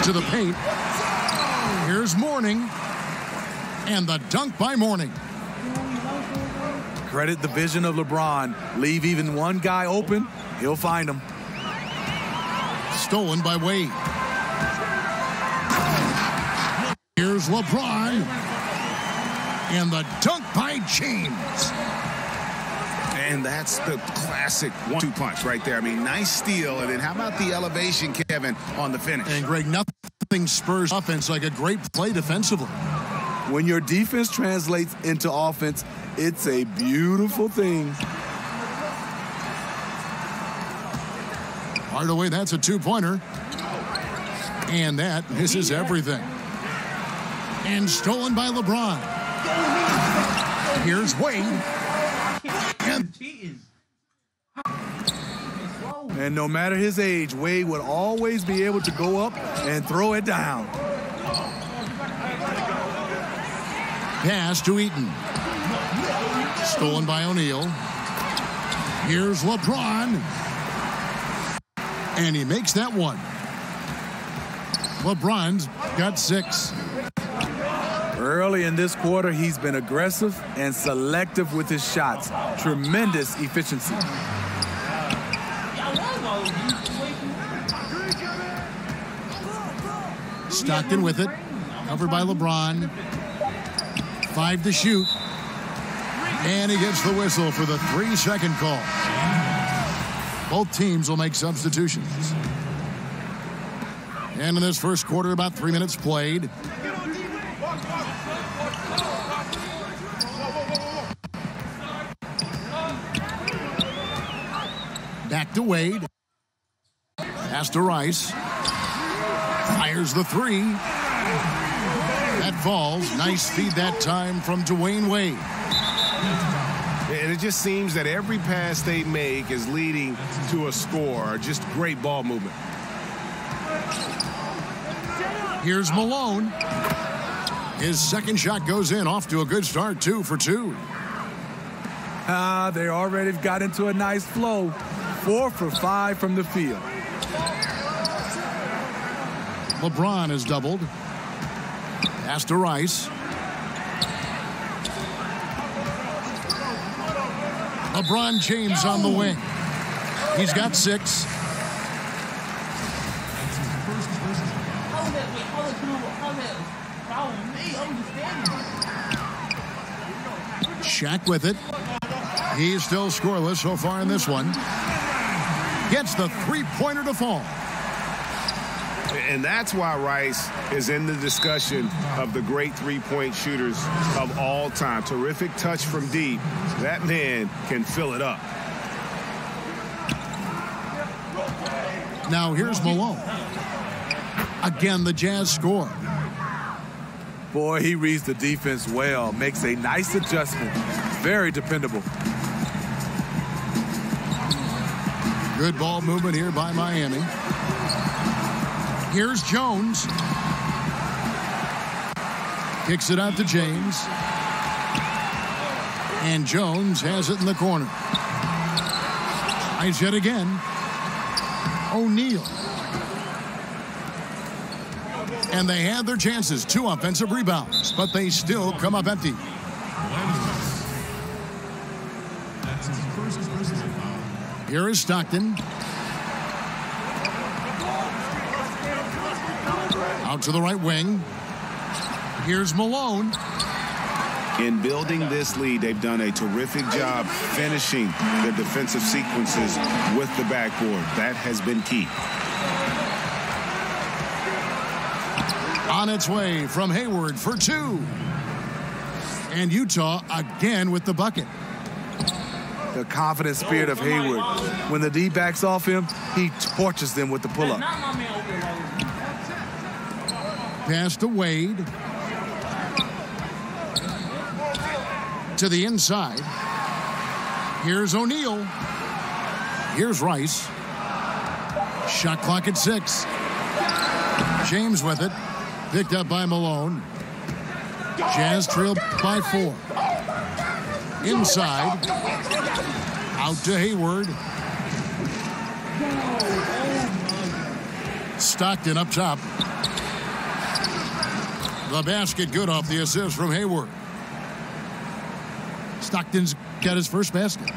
To the paint. Here's Mourning. And the dunk by Mourning. Credit the vision of LeBron. Leave even one guy open, he'll find him. Stolen by Wade. Here's LeBron. And the dunk by James. And that's the classic 1-2 punch right there. I mean, nice steal. And then how about the elevation, Kevin, on the finish? And Greg, nothing spurs offense like a great play defensively. When your defense translates into offense, it's a beautiful thing. Hardaway, that's a 2-pointer. And that misses everything. And stolen by LeBron. Here's Wade. And no matter his age, Wade would always be able to go up and throw it down. Pass to Eaton. Stolen by O'Neal. Here's LeBron. And he makes that one. LeBron's got 6. Early in this quarter, he's been aggressive and selective with his shots. Tremendous efficiency. Stockton with it. Covered by LeBron. 5 to shoot. And he gets the whistle for the 3-second call. Both teams will make substitutions. And in this first quarter, about 3 minutes played. Back to Wade. Pass to Rice. Fires the 3. That falls. Nice feed that time from Dwayne Wade. And it just seems that every pass they make is leading to a score. Just great ball movement. Here's Malone. His second shot goes in, off to a good start, 2 for 2. They already got into a nice flow. 4 for 5 from the field. LeBron is doubled. Pass to Rice. LeBron James on the wing. He's got 6. Shaq with it. He's still scoreless so far in this one. Gets the 3-pointer to fall. And that's why Rice is in the discussion of the great 3-point shooters of all time. Terrific touch from deep. That man can fill it up. Now here's Malone. Again, the Jazz score. Boy, he reads the defense well. Makes a nice adjustment. Very dependable. Good ball movement here by Miami. Here's Jones. Kicks it out to James. And Jones has it in the corner. Nice hit again. O'Neal. And they had their chances. 2 offensive rebounds, but they still come up empty. Here is Stockton. Out to the right wing. Here's Malone. In building this lead, they've done a terrific job finishing the defensive sequences with the backboard. That has been key. On its way from Hayward for 2. And Utah again with the bucket. The confident spirit of Hayward. When the D backs off him, he torches them with the pull-up. Pass to Wade. To the inside. Here's O'Neal. Here's Rice. Shot clock at 6. James with it. Picked up by Malone. Jazz trail by 4. Inside. Out to Hayward. Stockton up top. The basket good off the assist from Hayward. Stockton's got his first basket.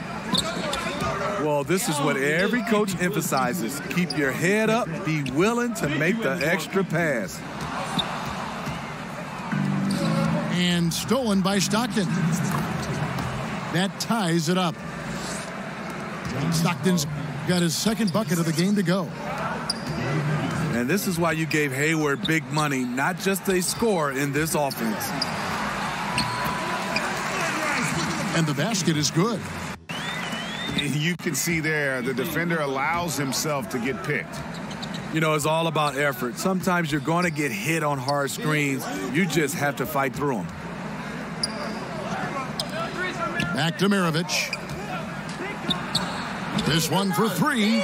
Well, this is what every coach emphasizes. Keep your head up. Be willing to make the extra pass. And stolen by Stockton. That ties it up. Stockton's got his second bucket of the game to go. And this is why you gave Hayward big money, not just a score in this offense. And the basket is good. You can see there the defender allows himself to get picked. You know, it's all about effort. Sometimes you're going to get hit on hard screens. You just have to fight through them. Back to Maravich. This one for 3.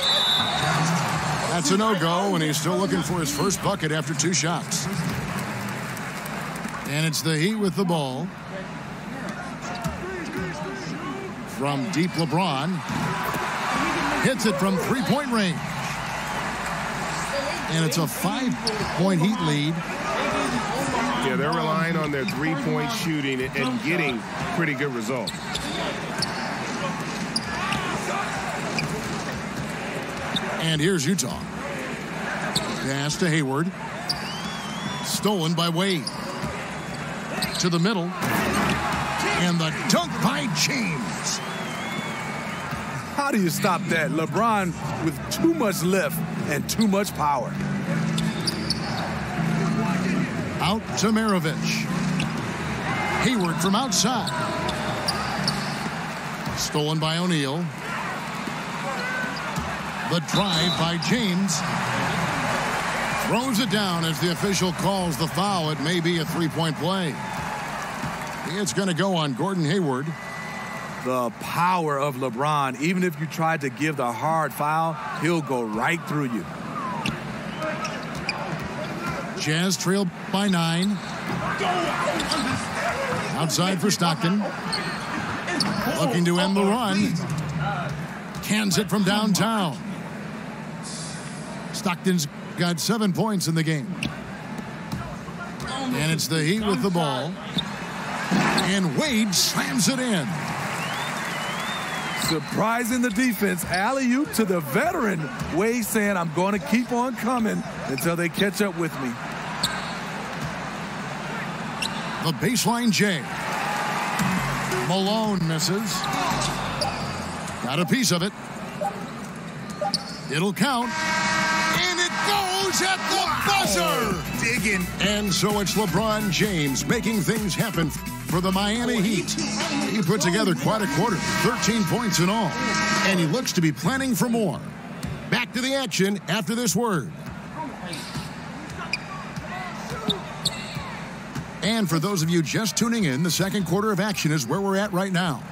That's a no-go, and he's still looking for his first bucket after 2 shots. And it's the Heat with the ball. From deep, LeBron hits it from 3-point range. And it's a 5-point Heat lead. Yeah, they're relying on their 3-point shooting and getting pretty good results. And here's Utah. Pass to Hayward. Stolen by Wade. To the middle. And the dunk by James. How do you stop that? LeBron with too much lift and too much power. Out to Maravich. Hayward from outside. Stolen by O'Neal. The drive by James. Throws it down as the official calls the foul. It may be a 3-point play. It's going to go on Gordon Hayward. The power of LeBron. Even if you tried to give the hard foul, he'll go right through you. Jazz trail by 9. Outside for Stockton. Looking to end the run. Cans it from downtown. Stockton's got 7 points in the game. And it's the Heat with the ball. And Wade slams it in. Surprising the defense. Alley-oop to the veteran. Wade saying, I'm going to keep on coming until they catch up with me. The baseline J. Malone misses. Got a piece of it. It'll count. And it goes at the buzzer. Digging. And so it's LeBron James making things happen for the Miami Heat. He put together quite a quarter, 13 points in all. And he looks to be planning for more. Back to the action after this word. And for those of you just tuning in, the second quarter of action is where we're at right now.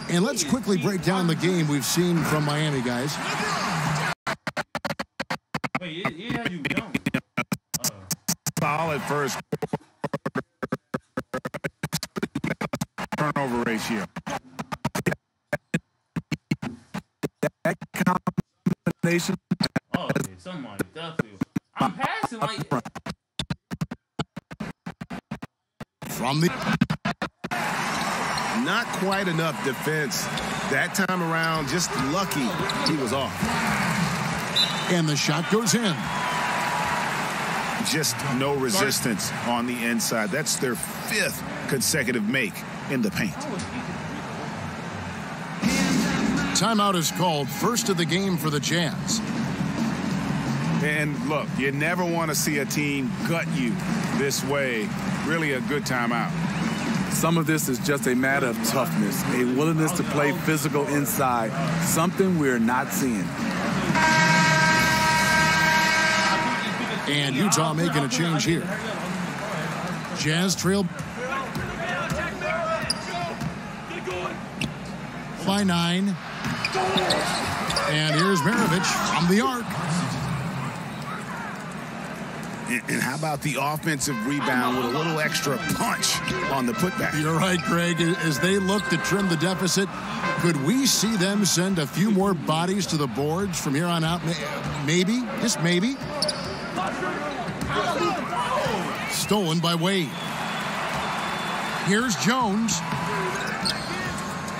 And let's quickly break down the game we've seen from Miami, guys. Wait, yeah, you don't. Solid first turnover ratio. That combination. Oh, yeah, somebody definitely. I'm passing like. From the. Not quite enough defense. That time around, just lucky he was off. And the shot goes in. Just no resistance on the inside. That's their 5th consecutive make in the paint. Timeout is called, first of the game for the Jazz. And look, you never want to see a team gut you this way. Really a good timeout. Some of this is just a matter of toughness, a willingness to play physical inside, something we're not seeing. And Utah making a change here. Jazz trail by 9. And here's Maravich from the arc. And how about the offensive rebound with a little extra punch on the putback? You're right, Greg. As they look to trim the deficit, could we see them send a few more bodies to the boards from here on out? Maybe, just maybe. Stolen by Wade. Here's Jones.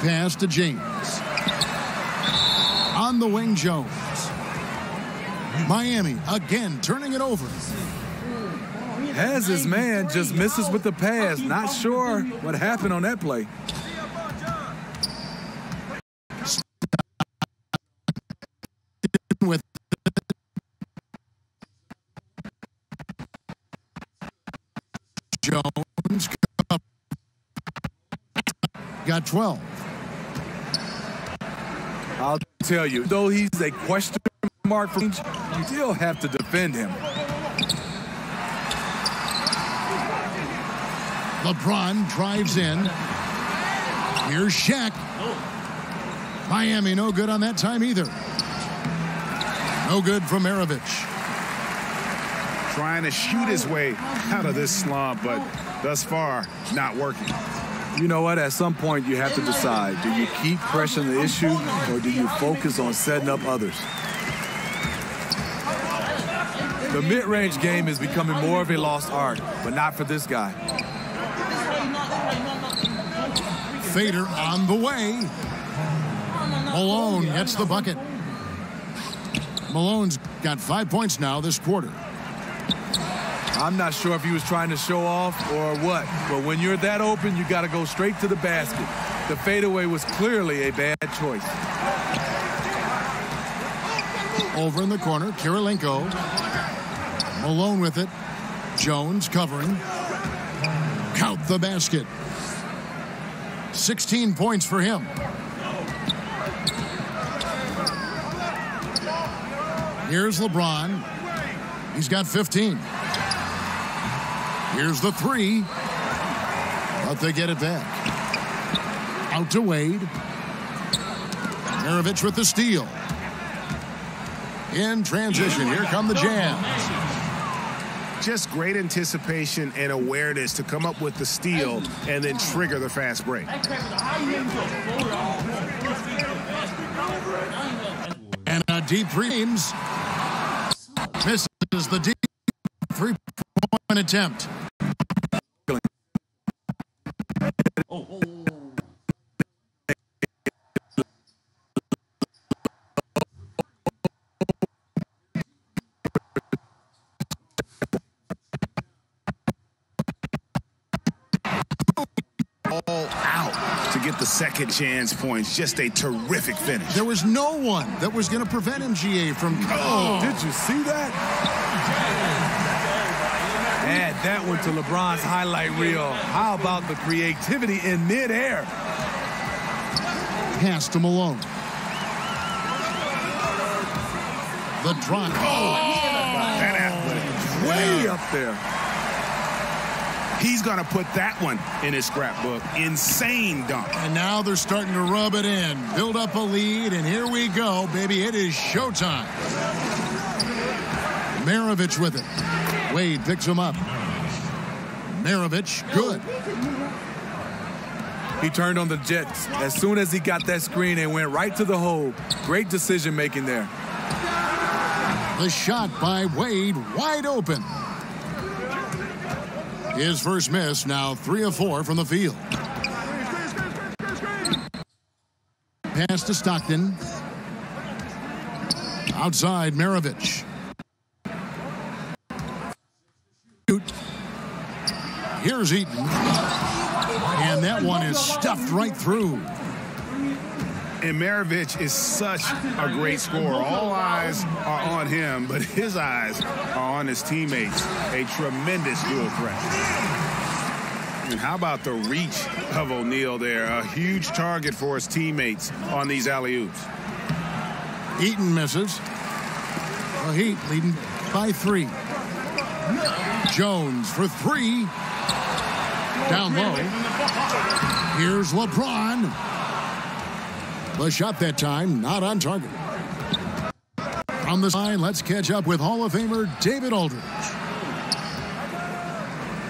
Pass to James. On the wing, Jones. Miami again turning it over. Has his man, just misses with the pass. Not sure what happened on that play. With Jones got 12. I'll tell you, though he's a question mark for you still have to defend him. LeBron drives in. Here's Shaq. Miami no good on that time either. No good from Maravich. Trying to shoot his way out of this slump, but thus far, not working. You know what? At some point, you have to decide. Do you keep pressing the issue, or do you focus on setting up others? The mid-range game is becoming more of a lost art, but not for this guy. Fader on the way. Malone gets the bucket. Malone's got 5 points now this quarter. I'm not sure if he was trying to show off or what, but when you're that open, you got to go straight to the basket. The fadeaway was clearly a bad choice. Over in the corner, Kirilenko. Malone with it. Jones covering. Count the basket. 16 points for him. Here's LeBron. He's got 15. Here's the 3. But they get it back. Out to Wade. Maravich with the steal. In transition, here come the Jazz. Just great anticipation and awareness to come up with the steal and then trigger the fast break. And a deep Reams misses the deep 3-point attempt. All out to get the second chance points. Just a terrific finish. There was no one that was going to prevent MGA from... Oh, did you see that? Add that one to LeBron's highlight reel. How about the creativity in midair? Pass to Malone. The drive. That athletic. Way up there. He's going to put that one in his scrapbook. Insane dunk. And now they're starting to rub it in. Build up a lead, and here we go, baby. It is showtime. Maravich with it. Wade picks him up. Maravich, good. He turned on the Jets. As soon as he got that screen, and went right to the hole. Great decision-making there. The shot by Wade, wide open. His first miss, now 3 of 4 from the field. Pass to Stockton. Outside, Maravich. Here's Eaton. And that one is stuffed right through. And Maravich is such a great scorer. All eyes are on him, but his eyes are on his teammates. A tremendous dual threat. And how about the reach of O'Neal there? A huge target for his teammates on these alley-oops. Eaton misses. The Heat leading by 3. Jones for 3. Down low. Here's LeBron. The shot that time, not on target. From the side, let's catch up with Hall of Famer David Aldridge.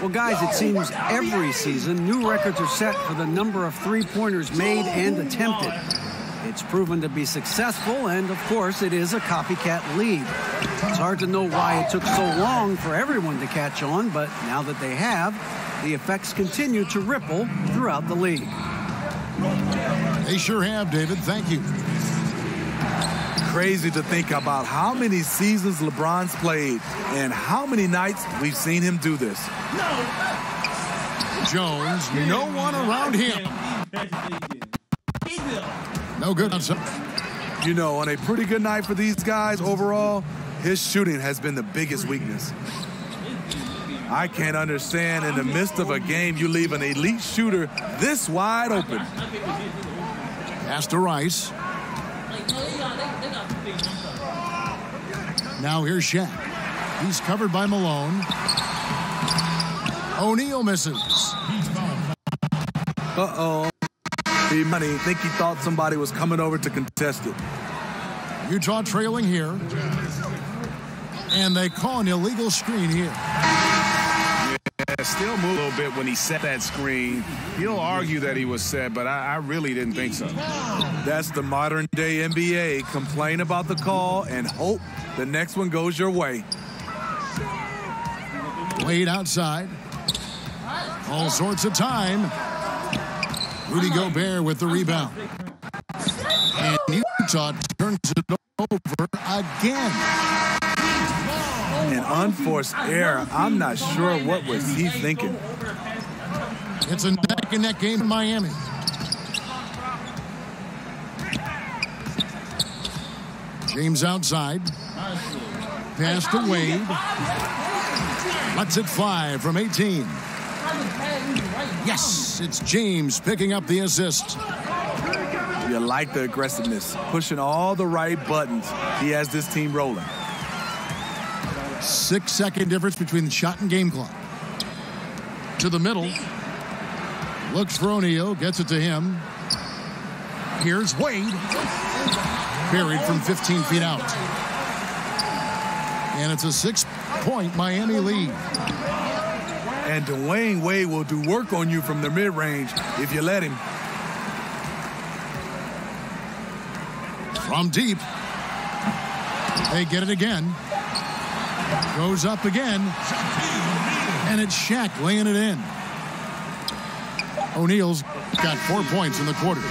Well, guys, it seems every season new records are set for the number of three-pointers made and attempted. It's proven to be successful, and of course, it is a copycat league. It's hard to know why it took so long for everyone to catch on, but now that they have, the effects continue to ripple throughout the league. They sure have, David. Thank you. Crazy to think about how many seasons LeBron's played and how many nights we've seen him do this. Jones, no one around him. No good. You know, on a pretty good night for these guys overall, his shooting has been the biggest weakness. I can't understand in the midst of a game you leave an elite shooter this wide open. Pass to Rice. Now here's Shaq. He's covered by Malone. O'Neal misses. Uh-oh. I think he thought somebody was coming over to contest it. Utah trailing here. And they call an illegal screen here. Yeah, still move a little bit when he set that screen. He'll argue that he was set, but I really didn't think so. That's the modern-day NBA. Complain about the call and hope the next one goes your way. Wade outside. All sorts of time. Rudy Gobert with the rebound. And Utah turns it over again. An unforced error. I'm not sure what was he thinking. It's a neck-and-neck game in Miami. James outside. Pass to Wade. Lets it fly from 18. Yes, it's James picking up the assist. You like the aggressiveness, pushing all the right buttons. He has this team rolling. 6-second difference between the shot and game clock. To the middle. Looks for O'Neal, gets it to him. Here's Wade. Buried from 15 feet out. And it's a 6-point Miami lead. And Dwayne Wade will do work on you from the mid-range if you let him. From deep. They get it again. Goes up again. And it's Shaq laying it in. O'Neal's got 4 points in the quarter.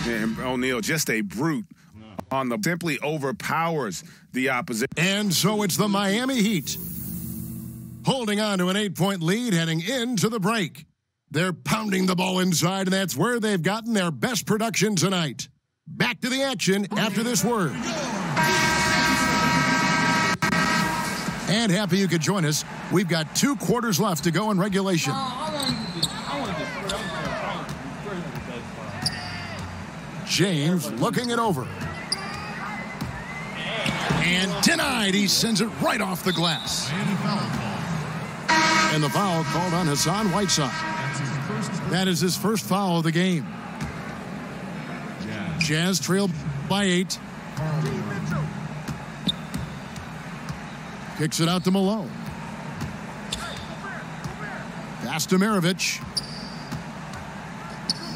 And O'Neal, just a brute on the simply overpowers the opposition. And so it's the Miami Heat holding on to an 8-point lead heading into the break. They're pounding the ball inside, and that's where they've gotten their best production tonight. Back to the action after this word. And happy you could join us. We've got 2 quarters left to go in regulation. James looking it over. And denied. He sends it right off the glass. And the foul called on Hassan Whiteside. That is his first foul of the game. Jazz trailed by 8. Kicks it out to Malone. Pass to Maravich.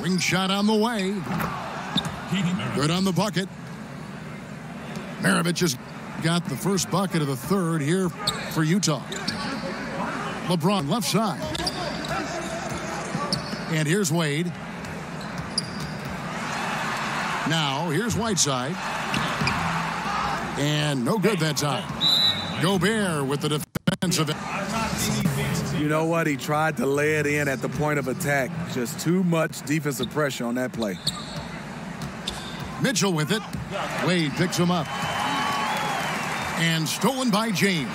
Ring shot on the way. Good on the bucket. Maravich has got the first bucket of the third here for Utah. LeBron left side. And here's Wade. Now, here's Whiteside. And no good that time. Gobert with the defensive. You know what? He tried to lay it in at the point of attack. Just too much defensive pressure on that play. Mitchell with it. Wade picks him up. And stolen by James.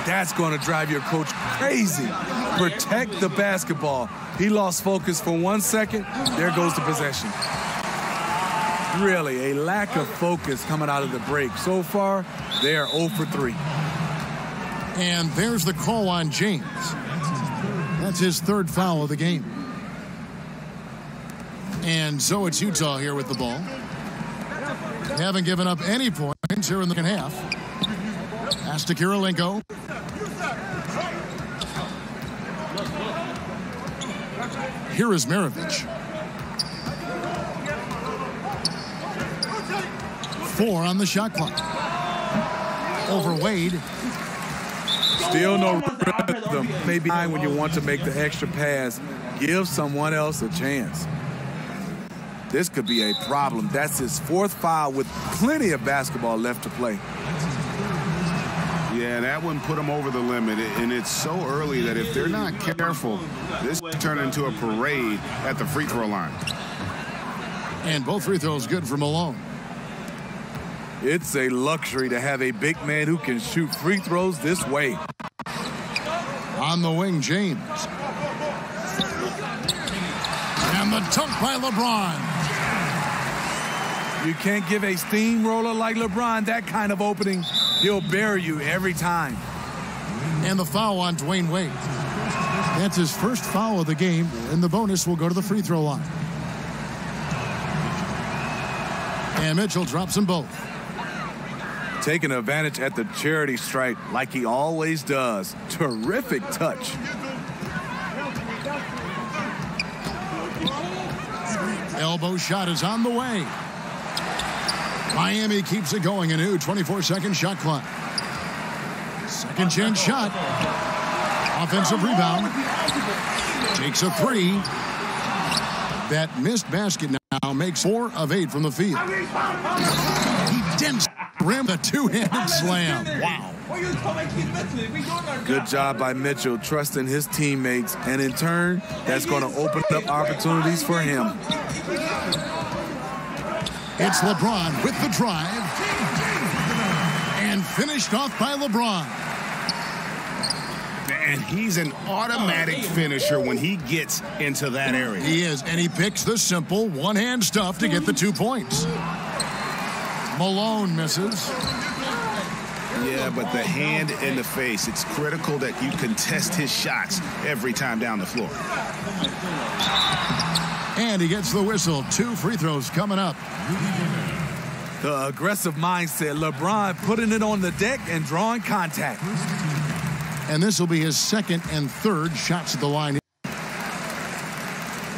That's going to drive your coach crazy. Protect the basketball. He lost focus for 1 second. There goes the possession. Really, a lack of focus coming out of the break. So far, they are 0 for 3. And there's the call on James. That's his 3rd foul of the game. And so it's Utah here with the ball. They haven't given up any points here in the second half. Pass to Kirilenko. Here is Maravich. 4 on the shot clock. Over Wade. Still no rhythm. Maybe when you want to make the extra pass, give someone else a chance. This could be a problem. That's his 4th foul with plenty of basketball left to play. Yeah, that one put him over the limit, and it's so early that if they're not careful, this will turn into a parade at the free throw line. And both free throws good for Malone. It's a luxury to have a big man who can shoot free throws this way. On the wing, James. And the dunk by LeBron. You can't give a steamroller like LeBron that kind of opening. He'll bury you every time. And the foul on Dwayne Wade. That's his 1st foul of the game, and the bonus will go to the free throw line. And Mitchell drops them both. Taking advantage at the charity stripe like he always does. Terrific touch. Elbow shot is on the way. Miami keeps it going. A new 24-second shot clock. Second chance shot. Offensive rebound. Takes a 3. That missed basket now makes 4 of 8 from the field. He dents the rim, a 2-handed slam. Wow. Good job by Mitchell, trusting his teammates, and in turn, that's going to open up opportunities for him. It's LeBron with the drive. And finished off by LeBron. And he's an automatic finisher when he gets into that area. He is, and he picks the simple one-hand stuff to get the 2 points. Malone misses. Yeah, but the hand in the face, it's critical that you contest his shots every time down the floor. And he gets the whistle. 2 free throws coming up. The aggressive mindset, LeBron putting it on the deck and drawing contact. And this will be his 2nd and 3rd shots at the line.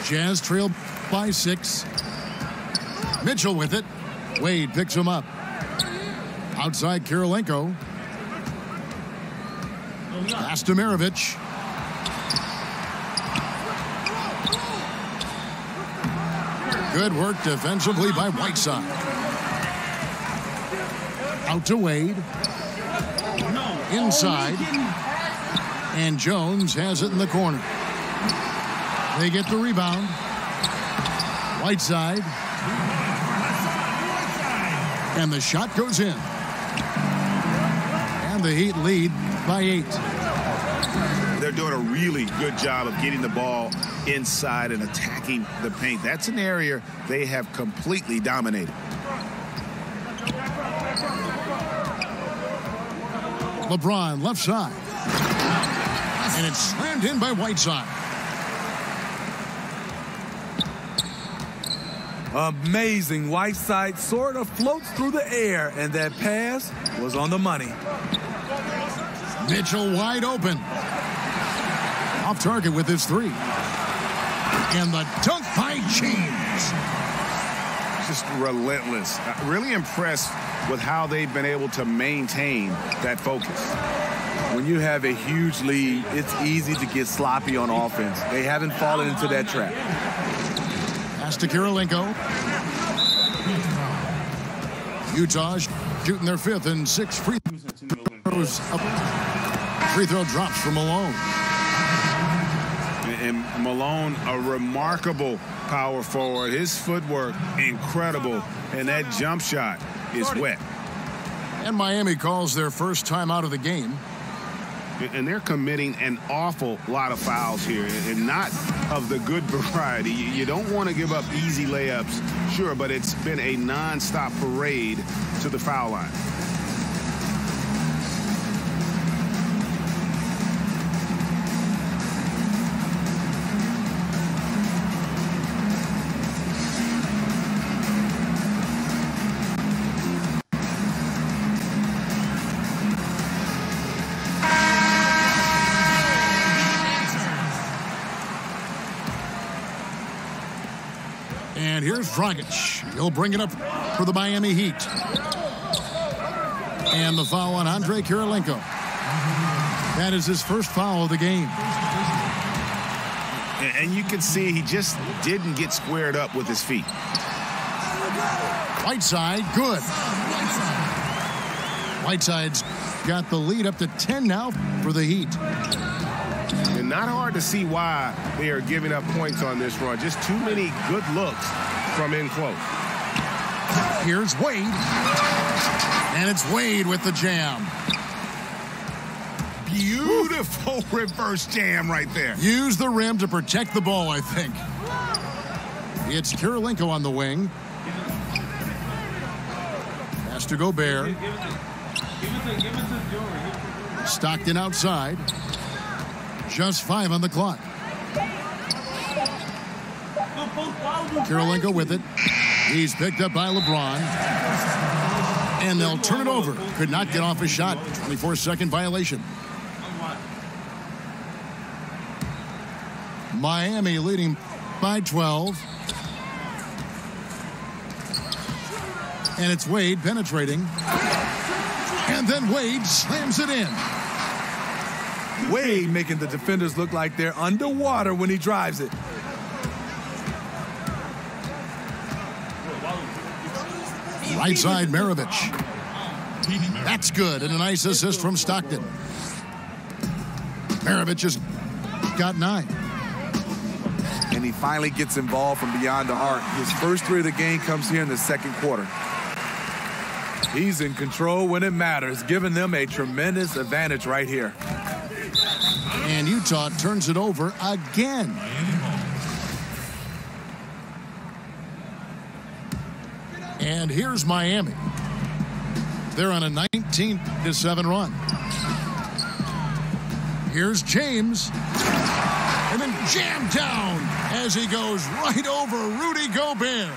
Jazz trail by 6. Mitchell with it. Wade picks him up. Outside Kirilenko. Pass to Maravich. Good work defensively by Whiteside. Out to Wade. Inside. And Jones has it in the corner. They get the rebound. Whiteside. And the shot goes in. And the Heat lead by 8. They're doing a really good job of getting the ball inside and attacking the paint. That's an area they have completely dominated. LeBron left side. And it's slammed in by Whiteside. Amazing. Whiteside sort of floats through the air, and that pass was on the money. Mitchell wide open. Off target with his 3. And the dunk by James. Just relentless. Really impressed with how they've been able to maintain that focus. When you have a huge lead, it's easy to get sloppy on offense. They haven't fallen into that trap. Pass to Kirilenko. Utah shooting their 5th and 6th free throws. Free throw drops for Malone. And Malone, a remarkable power forward. His footwork, incredible. And that jump shot is wet. And Miami calls their first time out of the game. And they're committing an awful lot of fouls here, and not of the good variety. You don't want to give up easy layups, sure, but it's been a nonstop parade to the foul line. And here's Dragic. He'll bring it up for the Miami Heat. And the foul on Andrei Kirilenko. That is his first foul of the game. And you can see he just didn't get squared up with his feet. Whiteside, good. Whiteside's got the lead up to 10 now for the Heat. And not hard to see why they are giving up points on this run. Just too many good looks from in close. Here's Wade. And it's Wade with the jam. Beautiful reverse jam right there. Use the rim to protect the ball, I think. It's Kirilenko on the wing. Has to Gobert. Stockton outside. Just 5 on the clock. Kirilenko with it. He's picked up by LeBron. And they'll turn it over. Could not get off a shot. 24-second violation. Miami leading by 12. And it's Wade penetrating. And then Wade slams it in. Wade making the defenders look like they're underwater when he drives it. Right side, Maravich. That's good, and a nice assist from Stockton. Maravich has got 9. And he finally gets involved from beyond the arc. His first 3 of the game comes here in the second quarter. He's in control when it matters, giving them a tremendous advantage right here. And Utah turns it over again. And here's Miami. They're on a 19-7 run. Here's James. And then jammed down as he goes right over Rudy Gobert.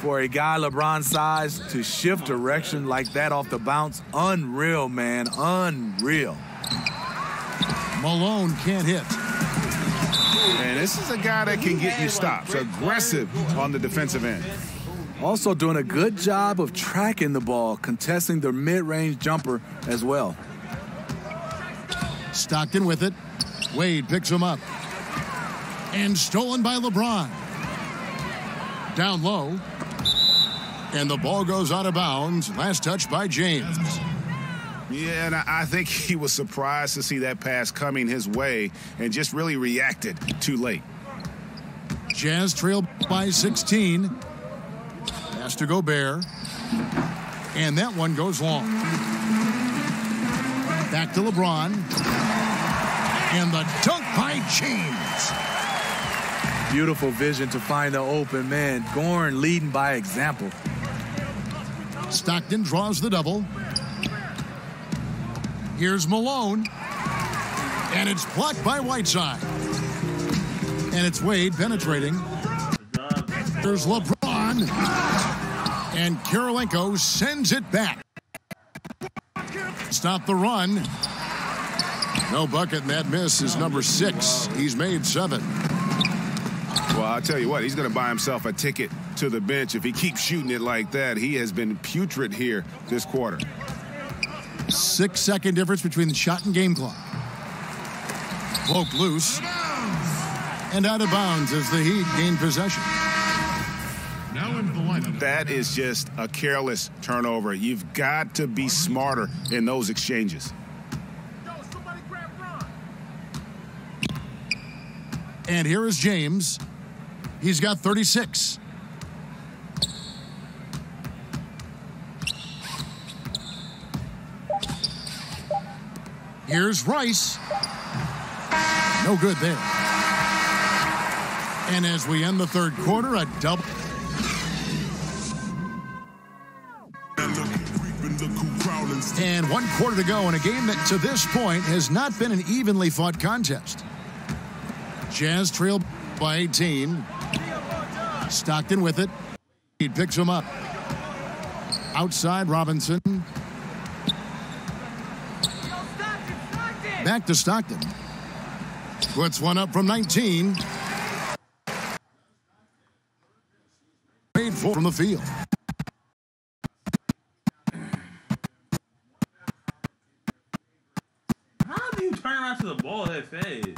For a guy LeBron's size to shift direction like that off the bounce, unreal, man, unreal. Malone can't hit. And this is a guy that can get you stops. Aggressive on the defensive end. Also doing a good job of tracking the ball, contesting the mid-range jumper as well. Stockton with it. Wade picks him up. And stolen by LeBron. Down low. And the ball goes out of bounds. Last touch by James. Yeah, and I think he was surprised to see that pass coming his way and just really reacted too late. Jazz trail by 16. Pass to Gobert. And that one goes long. Back to LeBron. And the dunk by James. Beautiful vision to find the open man. Gorn leading by example. Stockton draws the double. Here's Malone. And it's blocked by Whiteside. And it's Wade penetrating. There's LeBron. And Kirilenko sends it back. Stop the run. No bucket, and that miss is number 6. He's made 7. Well, I'll tell you what, he's going to buy himself a ticket to the bench if he keeps shooting it like that. He has been putrid here this quarter. 6-second difference between the shot and game clock. Broke loose. And out of bounds as the Heat gain possession. Now in the lineup. That is just a careless turnover. You've got to be smarter in those exchanges. And here is James. He's got 36. Here's Rice. No good there. And as we end the third quarter, a double. And 1 quarter to go in a game that to this point has not been an evenly fought contest. Jazz trail by 18. Stockton with it. He picks him up. Outside Robinson. Back to Stockton. Puts one up from 19. Made 4 from the field. How do you turn around to the ball that fast?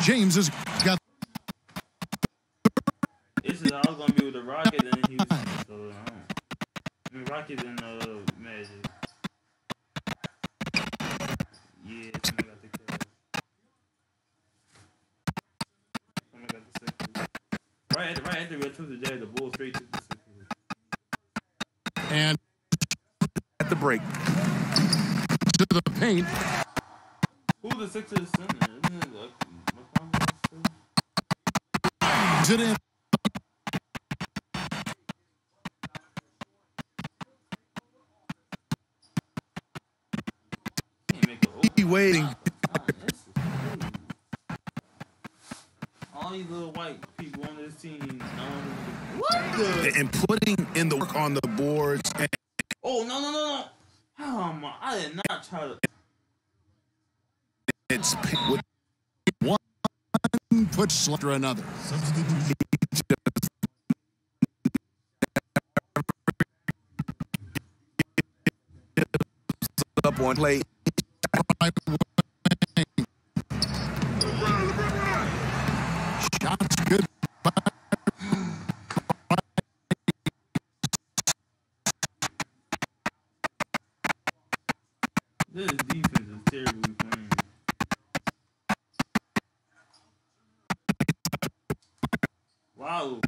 James has got. This is how I was gonna be with the Rockets and Houston. So I mean, Rockets and Magic. Yeah, somebody got the Cavs. Somebody got the Sixers. Right after we took the Jazz, the Bulls straight took the Sixers. And at the break. To the paint. Who's the Sixers center? Isn't it like it in. Waiting. All these little white people on this team. What? And putting in the work on the boards. And oh, no. I did not try to. It's with one puts after another. Up one play. Shots good. This defense is terribly playing. Wow.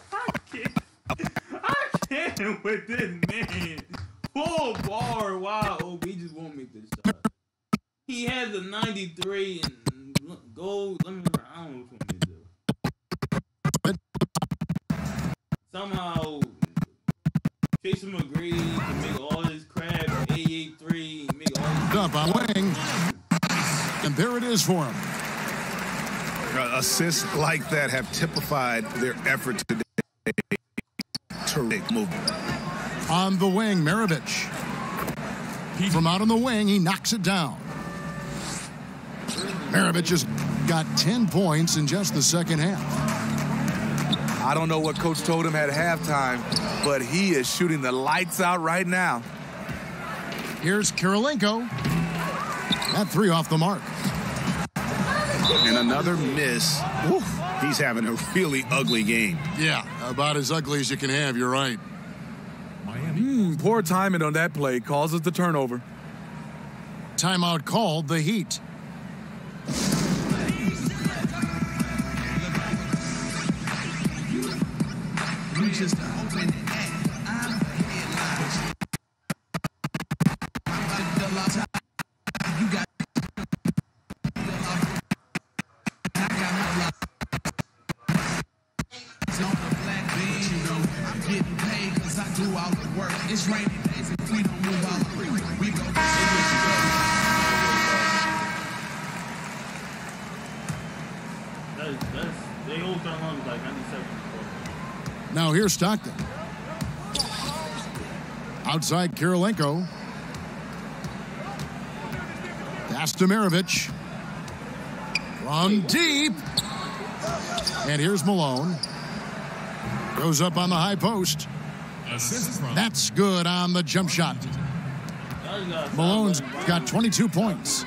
I can't with this man. Full bar. Wow. He just won't make this shot. He has a 93 and gold. I don't know what to do. Somehow, Tracy McGrady can make all this crap. 883, make all this up on wing. And there it is for him. Assists like that have typified their effort today. Terrific movement. On the wing, Maravich. From out on the wing, he knocks it down. Maravich has got 10 points in just the second half. I don't know what Coach told him at halftime, but he is shooting the lights out right now. Here's Kirilenko. That 3 off the mark. And another miss. Oof. He's having a really ugly game. Yeah, about as ugly as you can have, you're right. Poor timing on that play causes the turnover. Timeout called, the Heat. It's raining days if we don't move out. We go. They all turn on like 97. Now here's Stockton. Outside Kirilenko. Pass to Maravich. From deep. And here's Malone. Goes up on the high post. That's good on the jump shot. Malone's got 22 points.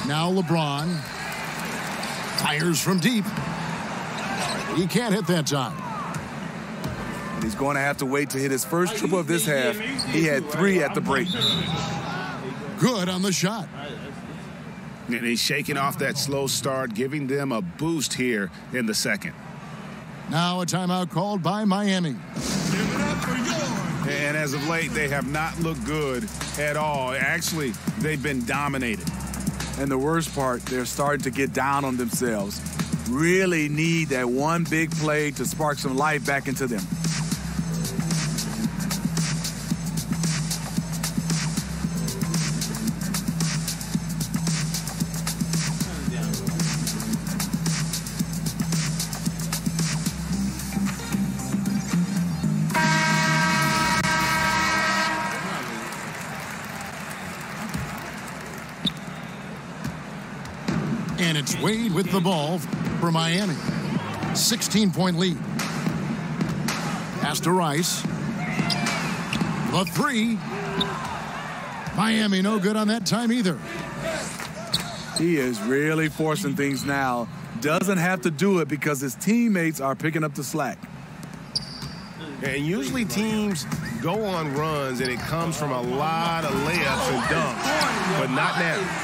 Now LeBron fires from deep. He can't hit that time. He's going to have to wait to hit his first triple of this half. He had 3 at the break. Good on the shot. And he's shaking off that slow start, giving them a boost here in the second. Now a timeout called by Miami. And as of late, they have not looked good at all. Actually, they've been dominated. And the worst part, they're starting to get down on themselves. Really need that one big play to spark some life back into them. And it's Wade with the ball for Miami. 16-point lead. Pass to Rice. The 3. Miami no good on that time either. He is really forcing things now. Doesn't have to do it because his teammates are picking up the slack. And usually teams go on runs and it comes from a lot of layups and dunks, but not now.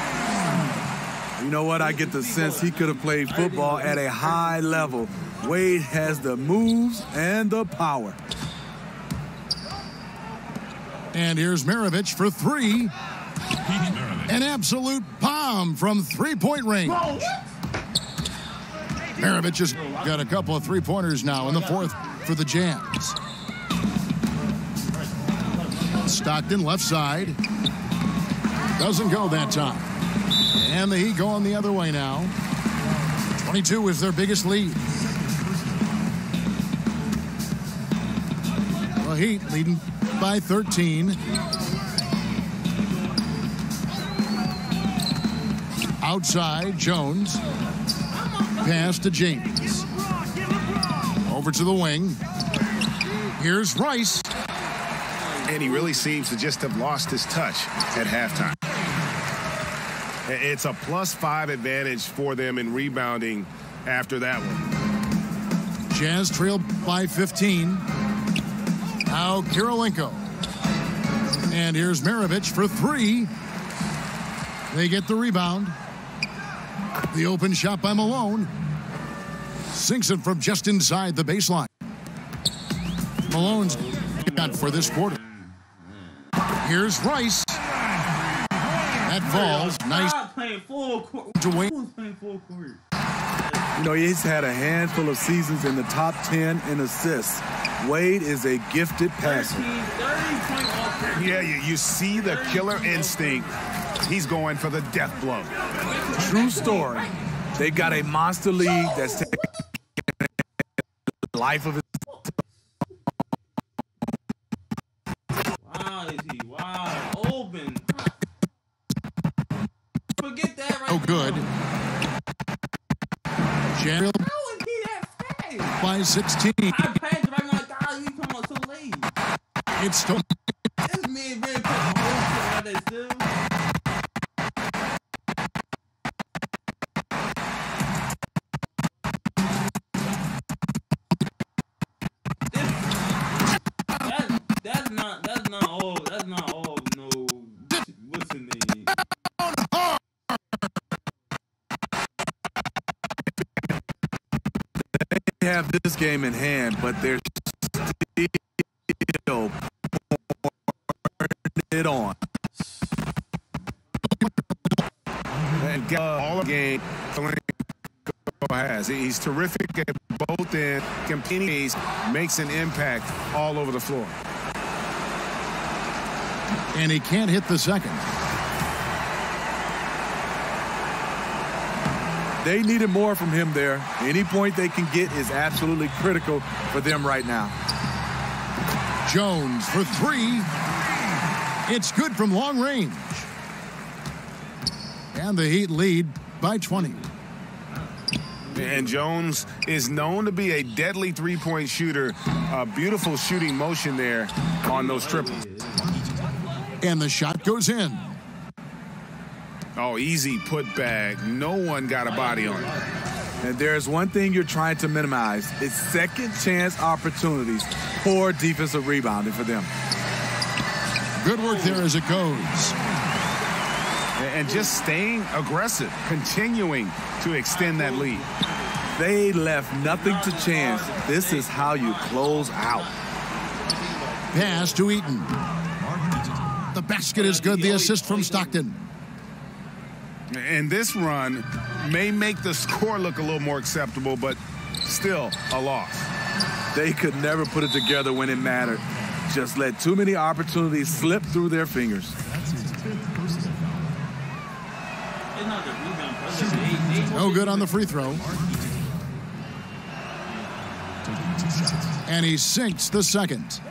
You know what? I get the sense he could have played football at a high level. Wade has the moves and the power. And here's Maravich for 3. An absolute bomb from 3-point range. Maravich has got a couple of 3-pointers now in the 4th for the Jazz. Stockton left side. Doesn't go that time. And the Heat going the other way now. 22 is their biggest lead. The Heat leading by 13. Outside, Jones. Pass to James. Over to the wing. Here's Rice. And he really seems to just have lost his touch at halftime. It's a +5 advantage for them in rebounding after that one. Jazz trailed by 15. Now Kirilenko. And here's Maravich for 3. They get the rebound. The open shot by Malone. Sinks it from just inside the baseline. Malone's got for this quarter. Here's Rice. That falls. Nice to win. You know, he's had a handful of seasons in the top 10 in assists. Wade is a gifted passer. Yeah, you see the killer instinct. He's going for the death blow. True story. They got a monster league that's taking the life of his. Wow, open. Forget that right Oh, good. Jazz by 16. I passed right now. God, you come on so late. It's still. This man really put my whole shit out there still. That's not all. No, what's the name? They have this game in hand, but they're still pouring it on. And get all the game has. He's terrific at both ends. Competing, makes an impact all over the floor. And he can't hit the second. They needed more from him there. Any point they can get is absolutely critical for them right now. Jones for 3. It's good from long range. And the Heat lead by 20. And Jones is known to be a deadly three-point shooter. A beautiful shooting motion there on those triples. And the shot goes in. Oh, easy putback. No one got a body on it. And there's one thing you're trying to minimize. It's second chance opportunities. Poor defensive rebounding for them. Good work there as it goes. And just staying aggressive, continuing to extend that lead. They left nothing to chance. This is how you close out. Pass to Eaton. The basket is good. The assist from Stockton. And this run may make the score look a little more acceptable, but still a loss. They could never put it together when it mattered. Just let too many opportunities slip through their fingers. No good on the free throw. And he sinks the second.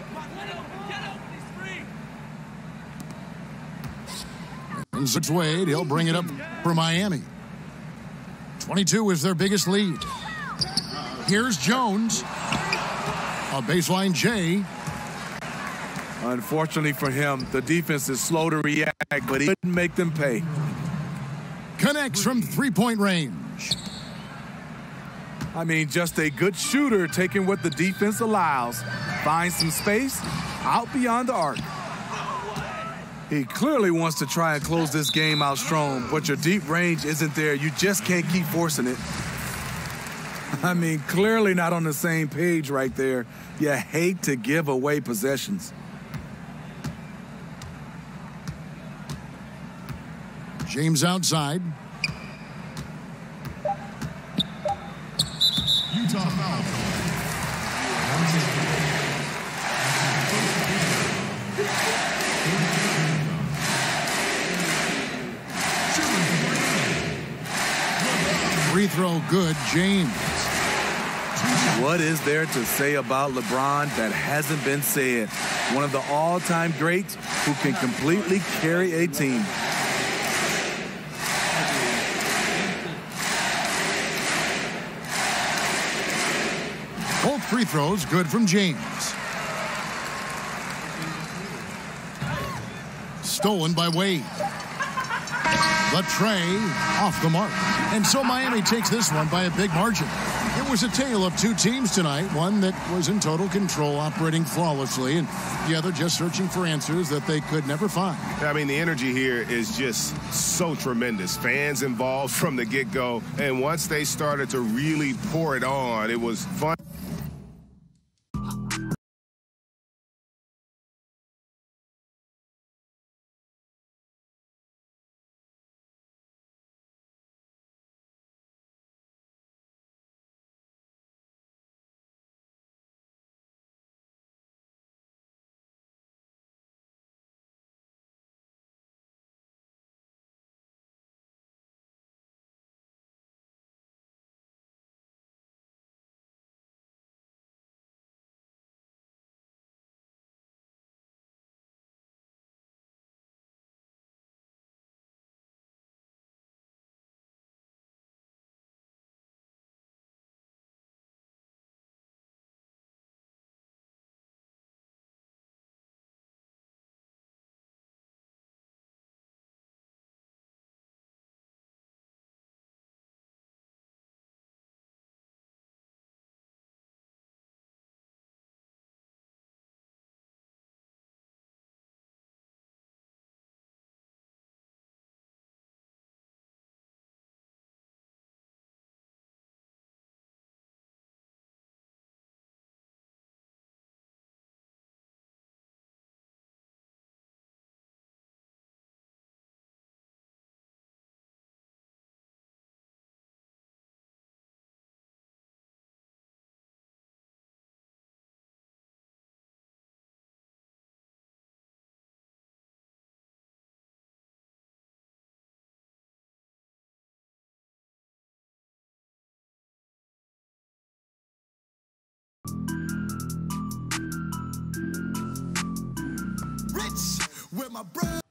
And Zach Wade, he'll bring it up for Miami. 22 is their biggest lead. Here's Jones. A baseline J. Unfortunately for him, the defense is slow to react, but he couldn't make them pay. Connects from three-point range. I mean, just a good shooter taking what the defense allows. Finds some space out beyond the arc. He clearly wants to try and close this game out strong, but your deep range isn't there. You just can't keep forcing it. I mean, clearly not on the same page right there. You hate to give away possessions. James outside. Utah foul. Free throw good, James. What is there to say about LeBron that hasn't been said? One of the all-time greats who can completely carry a team. Both free throws good from James. Stolen by Wade. The tray off the mark. And so Miami takes this one by a big margin. It was a tale of two teams tonight, one that was in total control, operating flawlessly, and the other just searching for answers that they could never find. I mean, the energy here is just so tremendous. Fans involved from the get-go, and once they started to really pour it on, it was fun. Where my brother